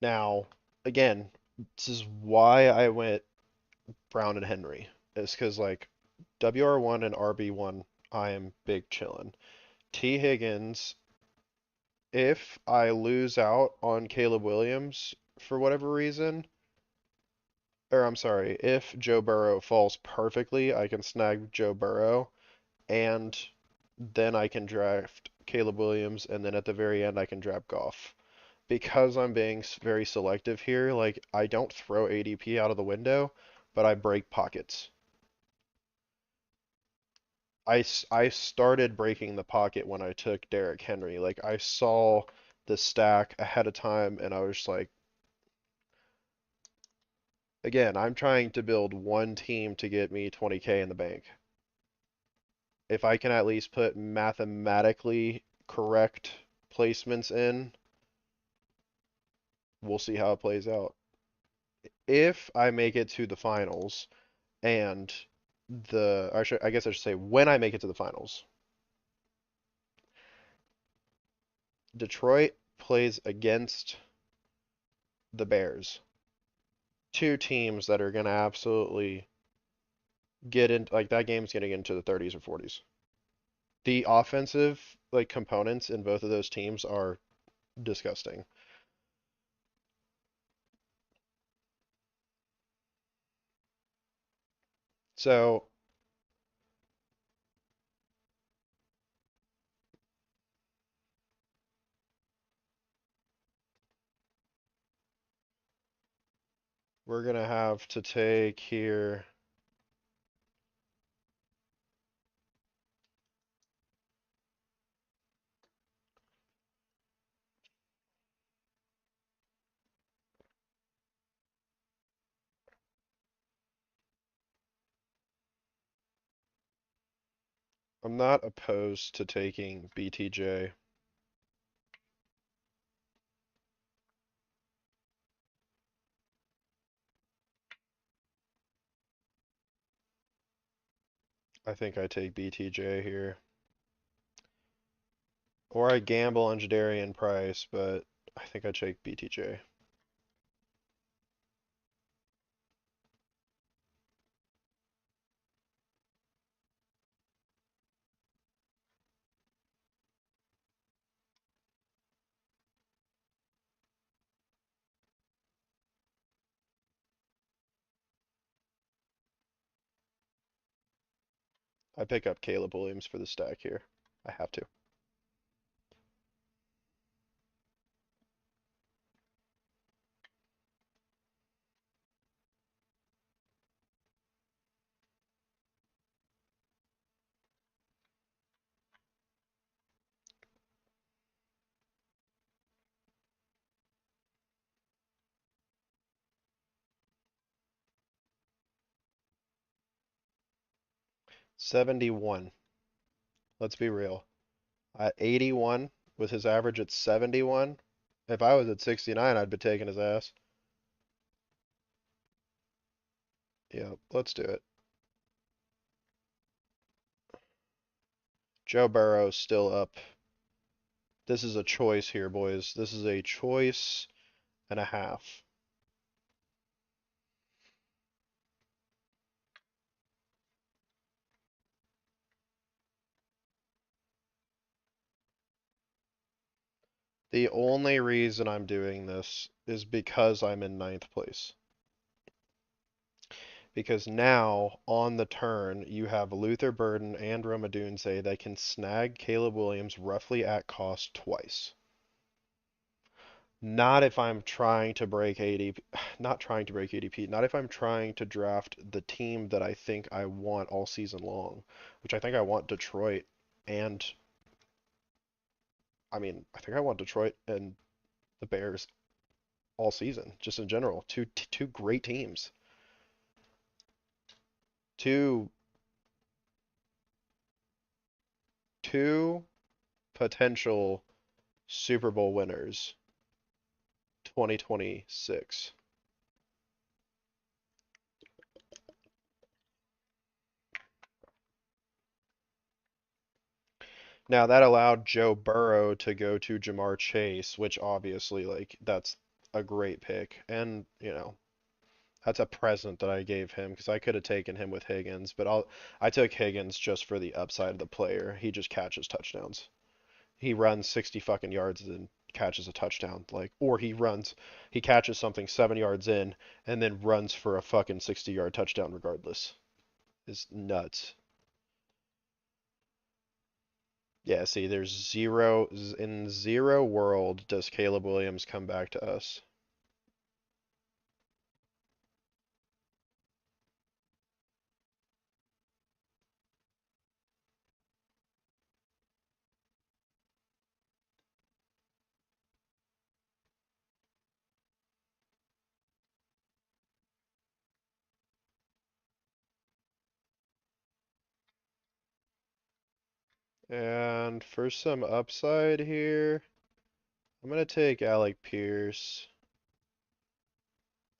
Now, again, this is why I went Brown and Henry. It's because like WR1 and RB1, I am big chillin'. T. Higgins, if I lose out on Caleb Williams for whatever reason, or I'm sorry, if Joe Burrow falls perfectly, I can snag Joe Burrow, and then I can draft Caleb Williams, and then at the very end I can draft Goff. Because I'm being very selective here, like I don't throw ADP out of the window, but I break pockets. I started breaking the pocket when I took Derrick Henry. Like I saw the stack ahead of time, and I was just like, again, I'm trying to build one team to get me 20K in the bank. If I can at least put mathematically correct placements in, we'll see how it plays out. If I make it to the finals and I guess I should say when I make it to the finals, Detroit plays against the Bears. Two teams that are going to absolutely get in, like that game's getting into the 30s or 40s. The offensive like components in both of those teams are disgusting. So we're going to have to take here. I'm not opposed to taking BTJ. I think I take BTJ here. Or I gamble on Jadarian Price, but I think I take BTJ. I pick up Caleb Williams for the stack here. I have to. 71. Let's be real. At 81, with his average at 71, if I was at 69, I'd be taking his ass. Yeah, let's do it. Joe Burrow's still up. This is a choice here, boys. This is a choice and a half. The only reason I'm doing this is because I'm in ninth place. Because now, on the turn, you have Luther Burden and Roma Dunze that can snag Caleb Williams roughly at cost twice. Not if I'm trying to break ADP, not trying to break ADP, not if I'm trying to draft the team that I think I want all season long, which I think I want Detroit and I think I want Detroit and the Bears all season, just in general. Two great teams. Two two potential Super Bowl winners 2026. Now that allowed Joe Burrow to go to Jamar Chase, which obviously like that's a great pick. And, that's a present that I gave him because I could have taken him with Higgins, but I took Higgins just for the upside of the player. He just catches touchdowns. He runs 60 fucking yards and catches a touchdown, like, or he catches something 7 yards in and then runs for a fucking 60-yard touchdown regardless. Is nuts. Yeah, see, there's in zero world does Caleb Williams come back to us. And for some upside here, I'm gonna take Alec Pierce.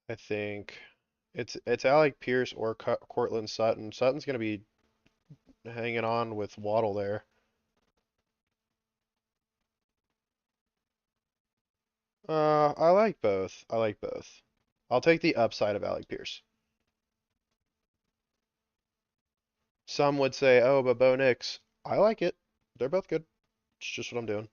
I think it's Alec Pierce or Cortland Sutton. Sutton's gonna be hanging on with Waddle there. I like both. I like both. I'll take the upside of Alec Pierce. Some would say, oh, but Bo Nix. I like it. They're both good. It's just what I'm doing.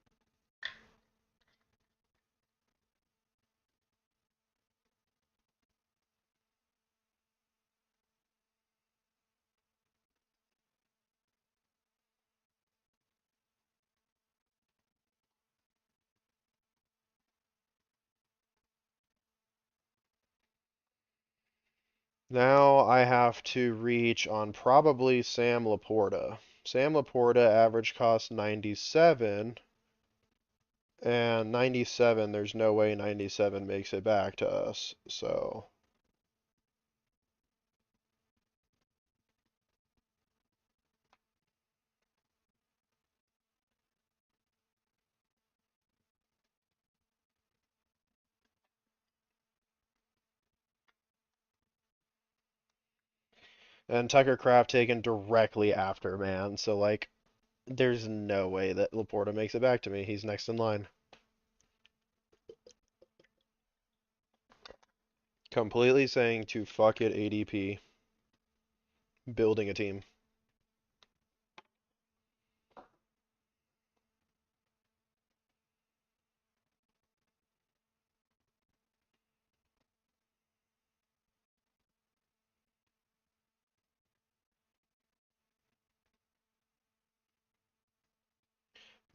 Now I have to reach on probably Sam Laporta. Sam Laporta average cost 97, and 97, there's no way 97 makes it back to us. So, and Tucker Craft taken directly after, man. So, like, there's no way that Laporta makes it back to me. He's next in line. Completely saying to fuck it ADP, building a team.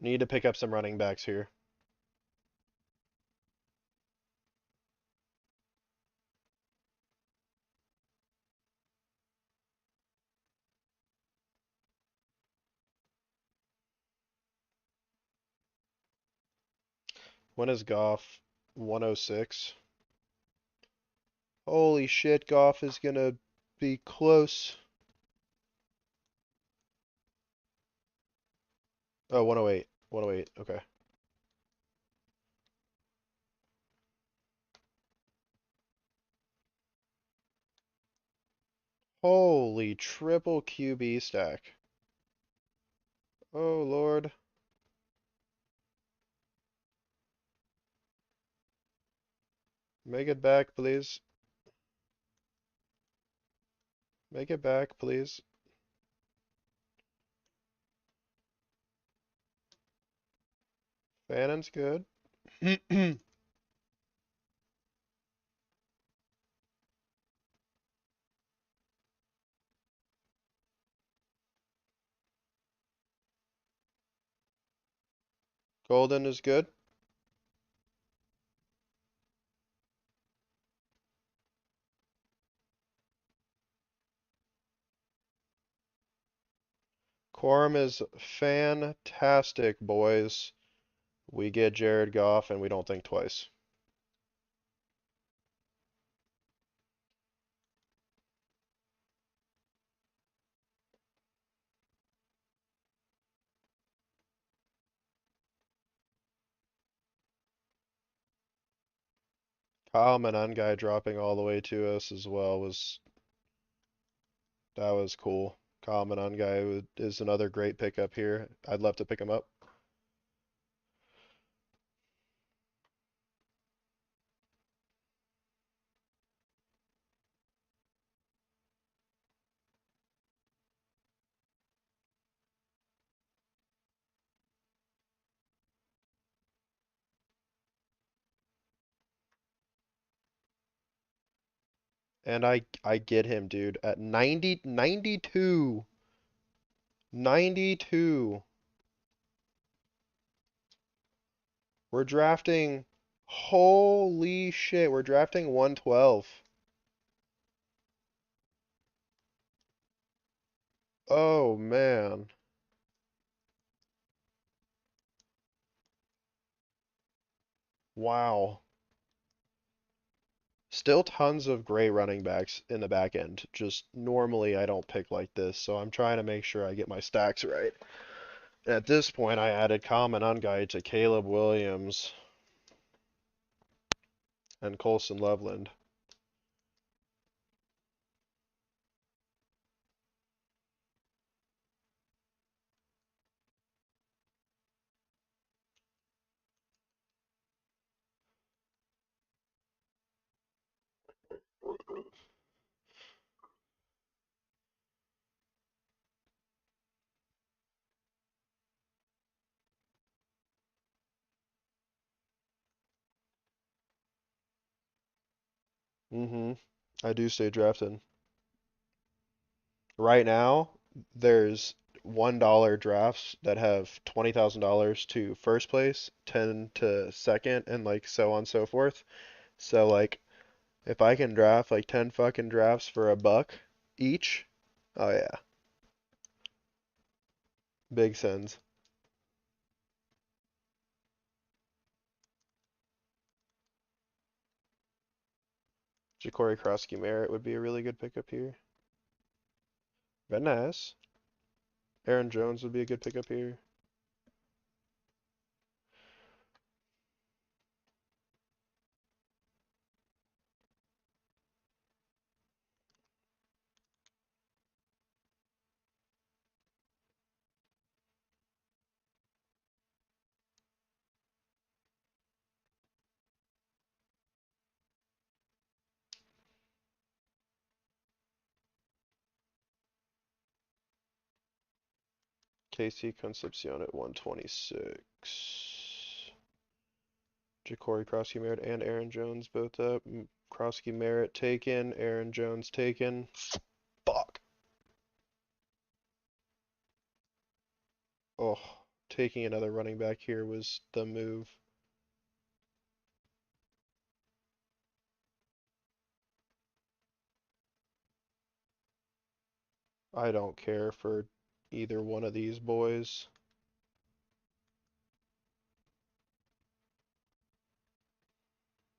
Need to pick up some running backs here. When is Goff? 106. Holy shit, Goff is gonna be close. Oh, 108. 108. Okay. Holy triple QB stack. Oh, Lord. Make it back, please. Make it back, please. Fannon's good. Golden is good. Quorum is fantastic, boys. We get Jared Goff and we don't think twice. Kyle Manungai dropping all the way to us as well was that was cool. Kyle Manungai is another great pickup here. I'd love to pick him up. And I get him, dude, at 90, 92, 92. We're drafting, holy shit, we're drafting 112. Oh man. Wow. Still tons of great running backs in the back end. Just normally I don't pick like this, so I'm trying to make sure I get my stacks right. At this point, I added Common Unguide to Caleb Williams and Colson Loveland. Mm-hmm. I do stay drafted. Right now, there's $1 drafts that have $20,000 to first place, 10 to second, and like so on and so forth. So like if I can draft like 10 fucking drafts for a buck each, oh yeah, big sends. Ja'Cory Krosky Merritt would be a really good pickup here. Very nice. Aaron Jones would be a good pickup here. Casey Concepcion at 126. Ja'Cory Krosky Merritt and Aaron Jones both up. Krosky Merritt taken. Aaron Jones taken. Fuck. Oh, taking another running back here was the move. I don't care for either one of these boys.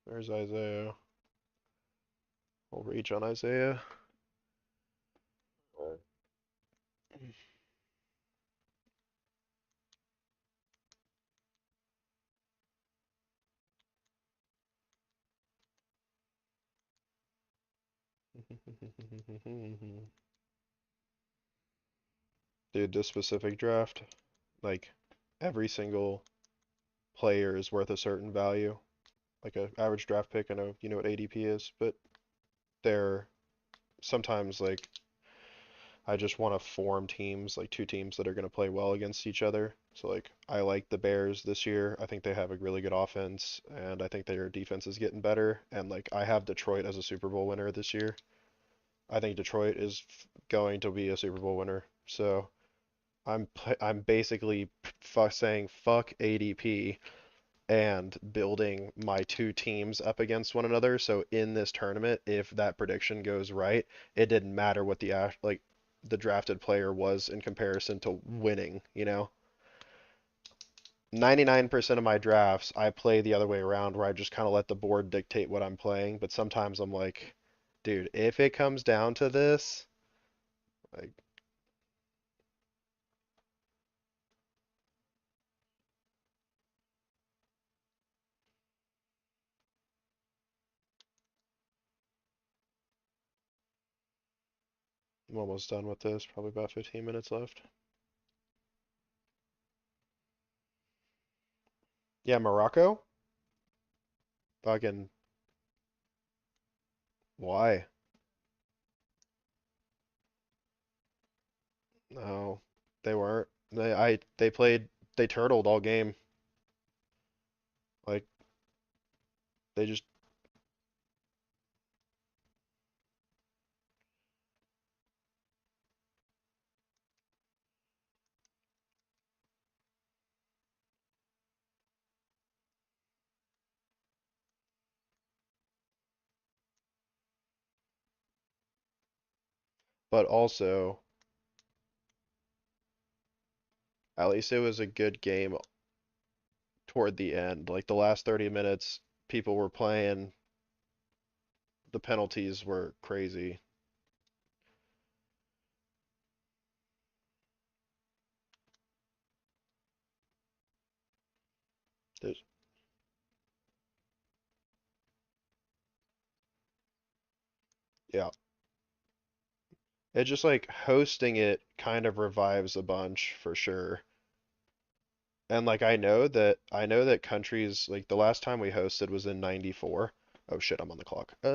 There's Isaiah. We'll reach on Isaiah. Dude, this specific draft, like every single player is worth a certain value. Like a average draft pick, I know you know what ADP is, but they're sometimes like I just want to form teams, like two teams that are going to play well against each other. So like I like the Bears this year. I think they have a really good offense and I think their defense is getting better and like I have Detroit as a Super Bowl winner this year. I think Detroit is going to be a Super Bowl winner. So I'm basically saying fuck ADP and building my two teams up against one another. So in this tournament, if that prediction goes right, it didn't matter what the like the drafted player was in comparison to winning, 99% of my drafts, I play the other way around where I just kind of let the board dictate what I'm playing, but sometimes I'm like, dude, if it comes down to this, like, I'm almost done with this, probably about 15 minutes left. Yeah, Morocco? Fucking, why? No, they weren't. They played, they turtled all game. Like, they just, but also, at least it was a good game toward the end. Like, the last 30 minutes, people were playing, the penalties were crazy. There's, yeah. It just like hosting it kind of revives a bunch for sure. And like I know that countries like the last time we hosted was in '94. Oh shit, I'm on the clock. What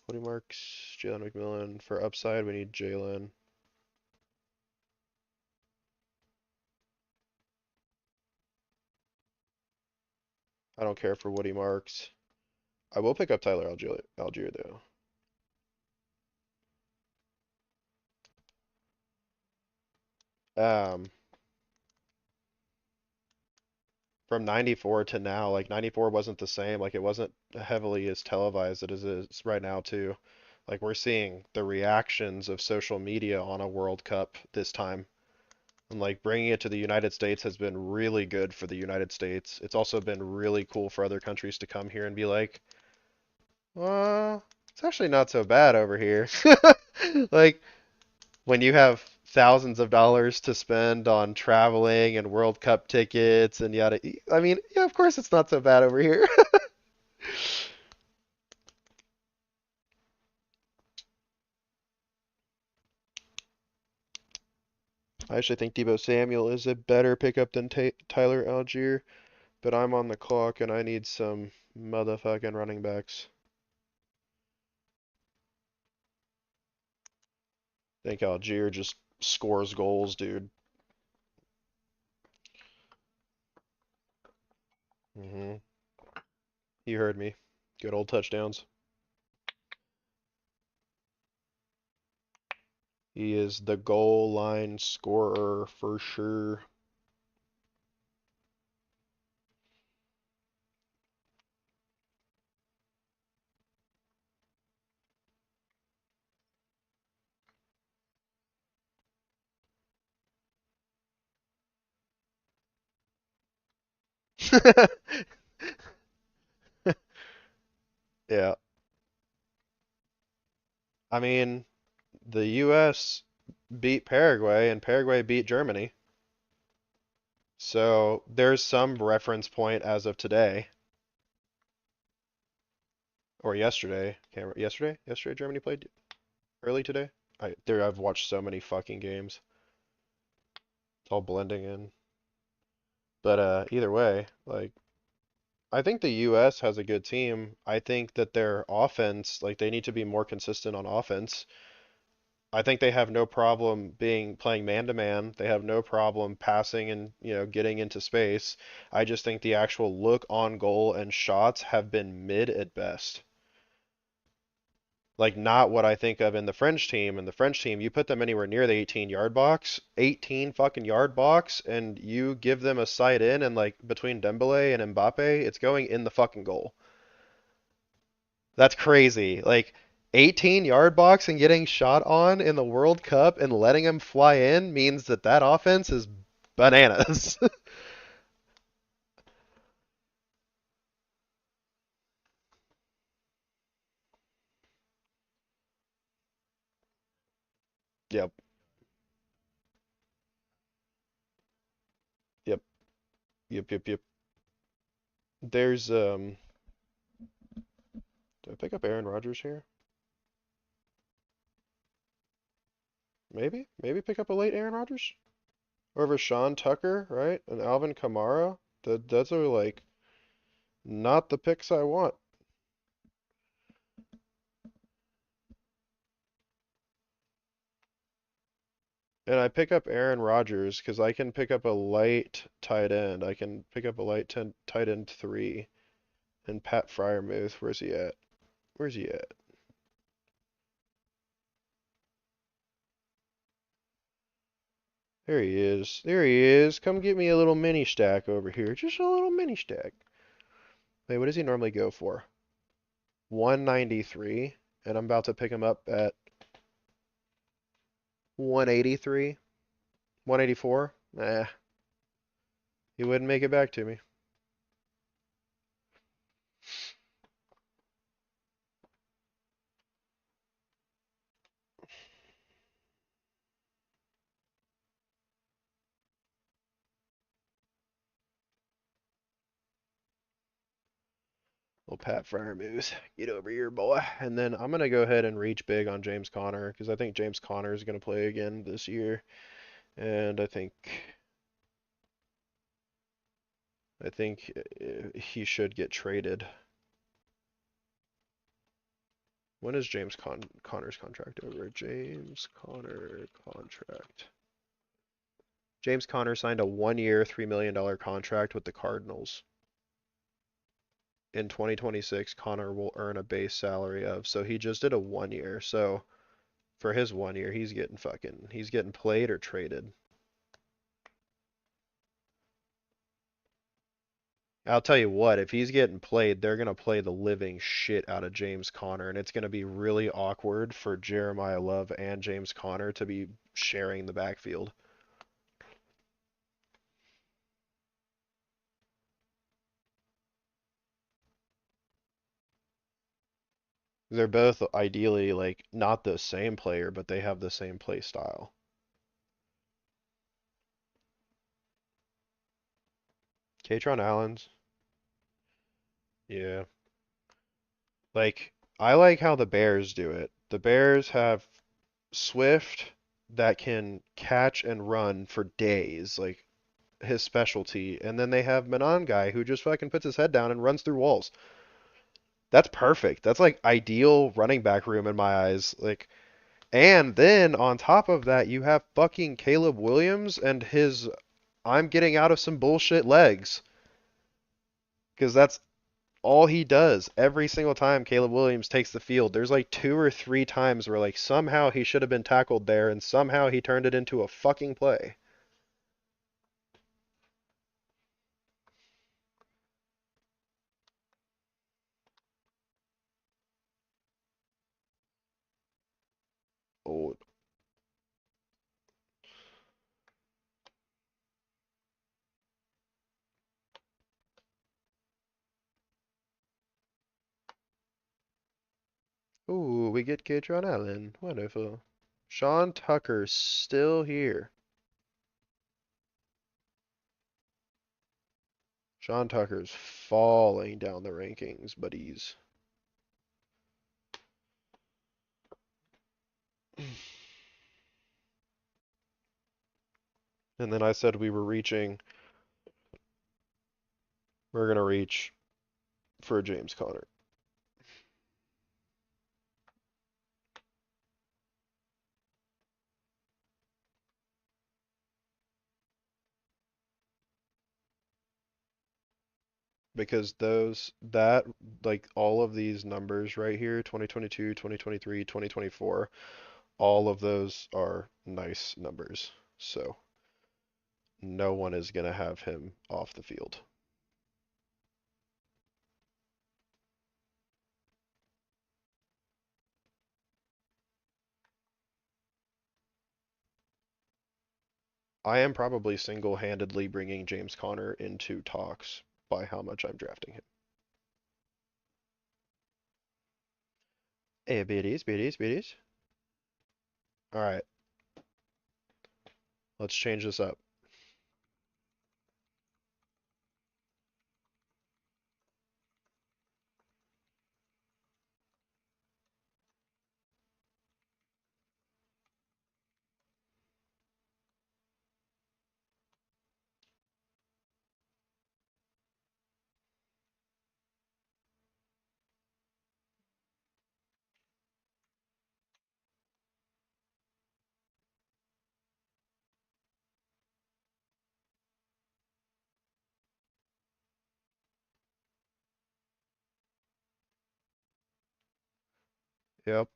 do you marks? Jalen McMillan for upside. We need Jalen. I don't care for Woody Marks. I will pick up Tyler Algier though. Um, from '94 to now, like '94 wasn't the same. Like it wasn't heavily as televised as it is right now too. Like we're seeing the reactions of social media on a World Cup this time. And like bringing it to the United States has been really good for the United States. It's also been really cool for other countries to come here and be like, it's actually not so bad over here. Like when you have thousands of dollars to spend on traveling and World Cup tickets and yada. I mean, yeah, of course it's not so bad over here. I actually think Debo Samuel is a better pickup than Tyler Algier, but I'm on the clock and I need some motherfucking running backs. I think Algier just scores goals, dude. Hmm. You heard me. Good old touchdowns. He is the goal line scorer for sure. Yeah. I mean, the US beat Paraguay and Paraguay beat Germany. So there's some reference point as of today or yesterday. Can't remember. Yesterday? Yesterday Germany played early today. I've watched so many fucking games. It's all blending in. But either way, like I think the US has a good team. I think that their offense, like they need to be more consistent on offense. I think they have no problem being playing man to man. They have no problem passing and, getting into space. I just think the actual look on goal and shots have been mid at best. Like not what I think of in the French team. In the French team, you put them anywhere near the 18-yard box, 18 fucking yard box, and you give them a sight in and like between Dembele and Mbappe, it's going in the fucking goal. That's crazy. Like 18-yard box and getting shot on in the World Cup and letting him fly in means that that offense is bananas. Yep, yep, yep. There's did I pick up Aaron Rodgers here? Maybe pick up a late Aaron Rodgers over Sean Tucker, right? And Alvin Kamara. Those are like not the picks I want. And I pick up Aaron Rodgers because I can pick up a light tight end. I can pick up a light tight end three. And Pat Fryermuth, where's he at? Where's he at? There he is. There he is. Come get me a little mini stack over here. Just a little mini stack. Wait, what does he normally go for? 193. And I'm about to pick him up at 183. 184. Nah, he wouldn't make it back to me. Well, Pat Fryermuth, get over here, boy. And then I'm going to go ahead and reach big on James Conner because I think James Conner is going to play again this year. And I think he should get traded. When is James Conner's contract over? James Conner contract. James Conner signed a 1-year, $3 million contract with the Cardinals. In 2026, Conner will earn a base salary of, so he just did a 1 year. So for his 1 year, he's getting played or traded. I'll tell you what, if he's getting played, they're going to play the living shit out of James Conner, and it's going to be really awkward for Jeremiah Love and James Conner to be sharing the backfield. They're both ideally like not the same player, but they have the same play style. Katron Allen's, yeah. Like I like how the Bears do it. The Bears have Swift that can catch and run for days, like his specialty, and then they have Manon guy who just fucking puts his head down and runs through walls. That's perfect. That's like ideal running back room in my eyes. Like, and then on top of that, you have fucking Caleb Williams and his I'm getting out of some bullshit legs. Because that's all he does every single time Caleb Williams takes the field. There's like 2 or 3 times where like somehow he should have been tackled there and somehow he turned it into a fucking play. Oh, ooh, we get Katron Allen. Wonderful. Sean Tucker's still here. Sean Tucker's falling down the rankings, buddies. And then I said we're gonna reach for James Conner. Because that like all of these numbers right here, 2022, 2023, 2024, all of those are nice numbers. So no one is going to have him off the field. I am probably single-handedly bringing James Conner into talks by how much I'm drafting him. Hey, beauties, beauties, beauties. All right, let's change this up. Yep.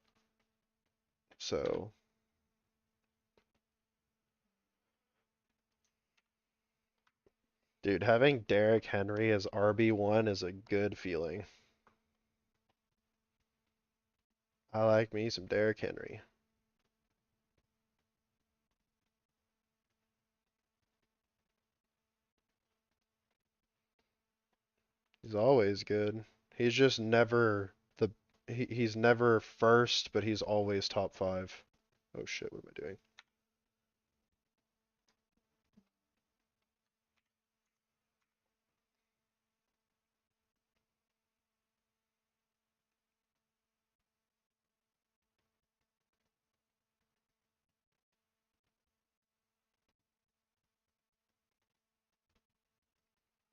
So, dude, having Derrick Henry as RB1 is a good feeling. I like me some Derrick Henry. He's always good. He's just never he's never first, but he's always top five. Oh shit, what am I doing?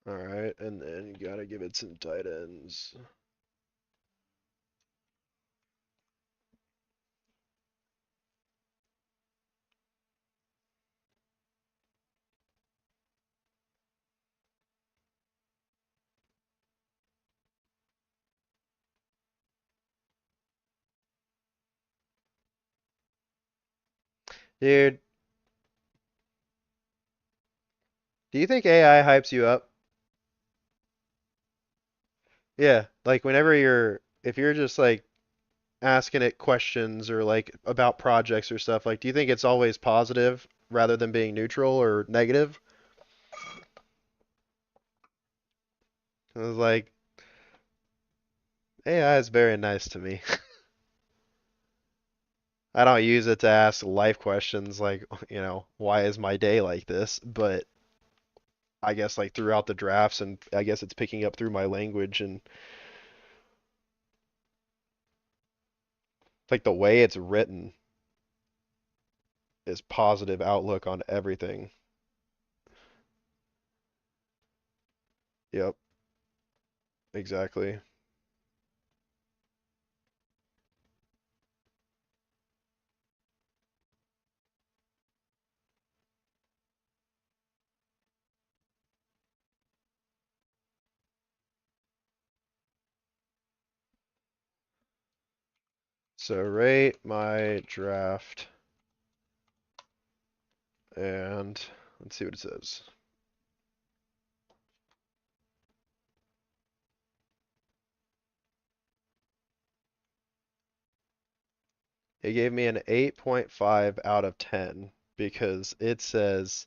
All right, and then you gotta give it some tight ends. Dude, do you think AI hypes you up? Yeah, like whenever if you're just like asking it questions or like about projects or stuff, like do you think it's always positive rather than being neutral or negative? I was like, AI is very nice to me. I don't use it to ask life questions like, why is my day like this? But I guess like throughout the drafts and I guess it's picking up through my language and like the way it's written is positive outlook on everything. Yep, exactly. So rate my draft and let's see what it says. It gave me an 8.5 out of 10 because it says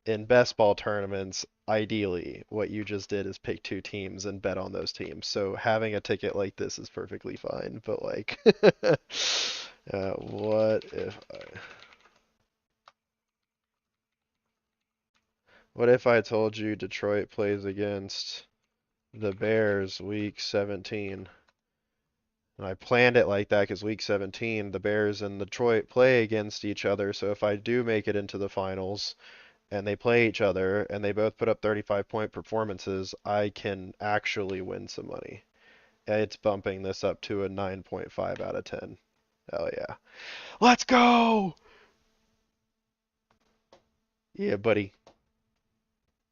in best ball tournaments, ideally, what you just did is pick two teams and bet on those teams. So having a ticket like this is perfectly fine. But like, what if I told you Detroit plays against the Bears week 17? And I planned it like that because week 17, the Bears and Detroit play against each other. So if I do make it into the finals, and they play each other and they both put up 35-point performances, I can actually win some money. It's bumping this up to a 9.5 out of 10. Hell yeah. Let's go! Yeah, buddy.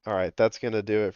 All right, that's going to do it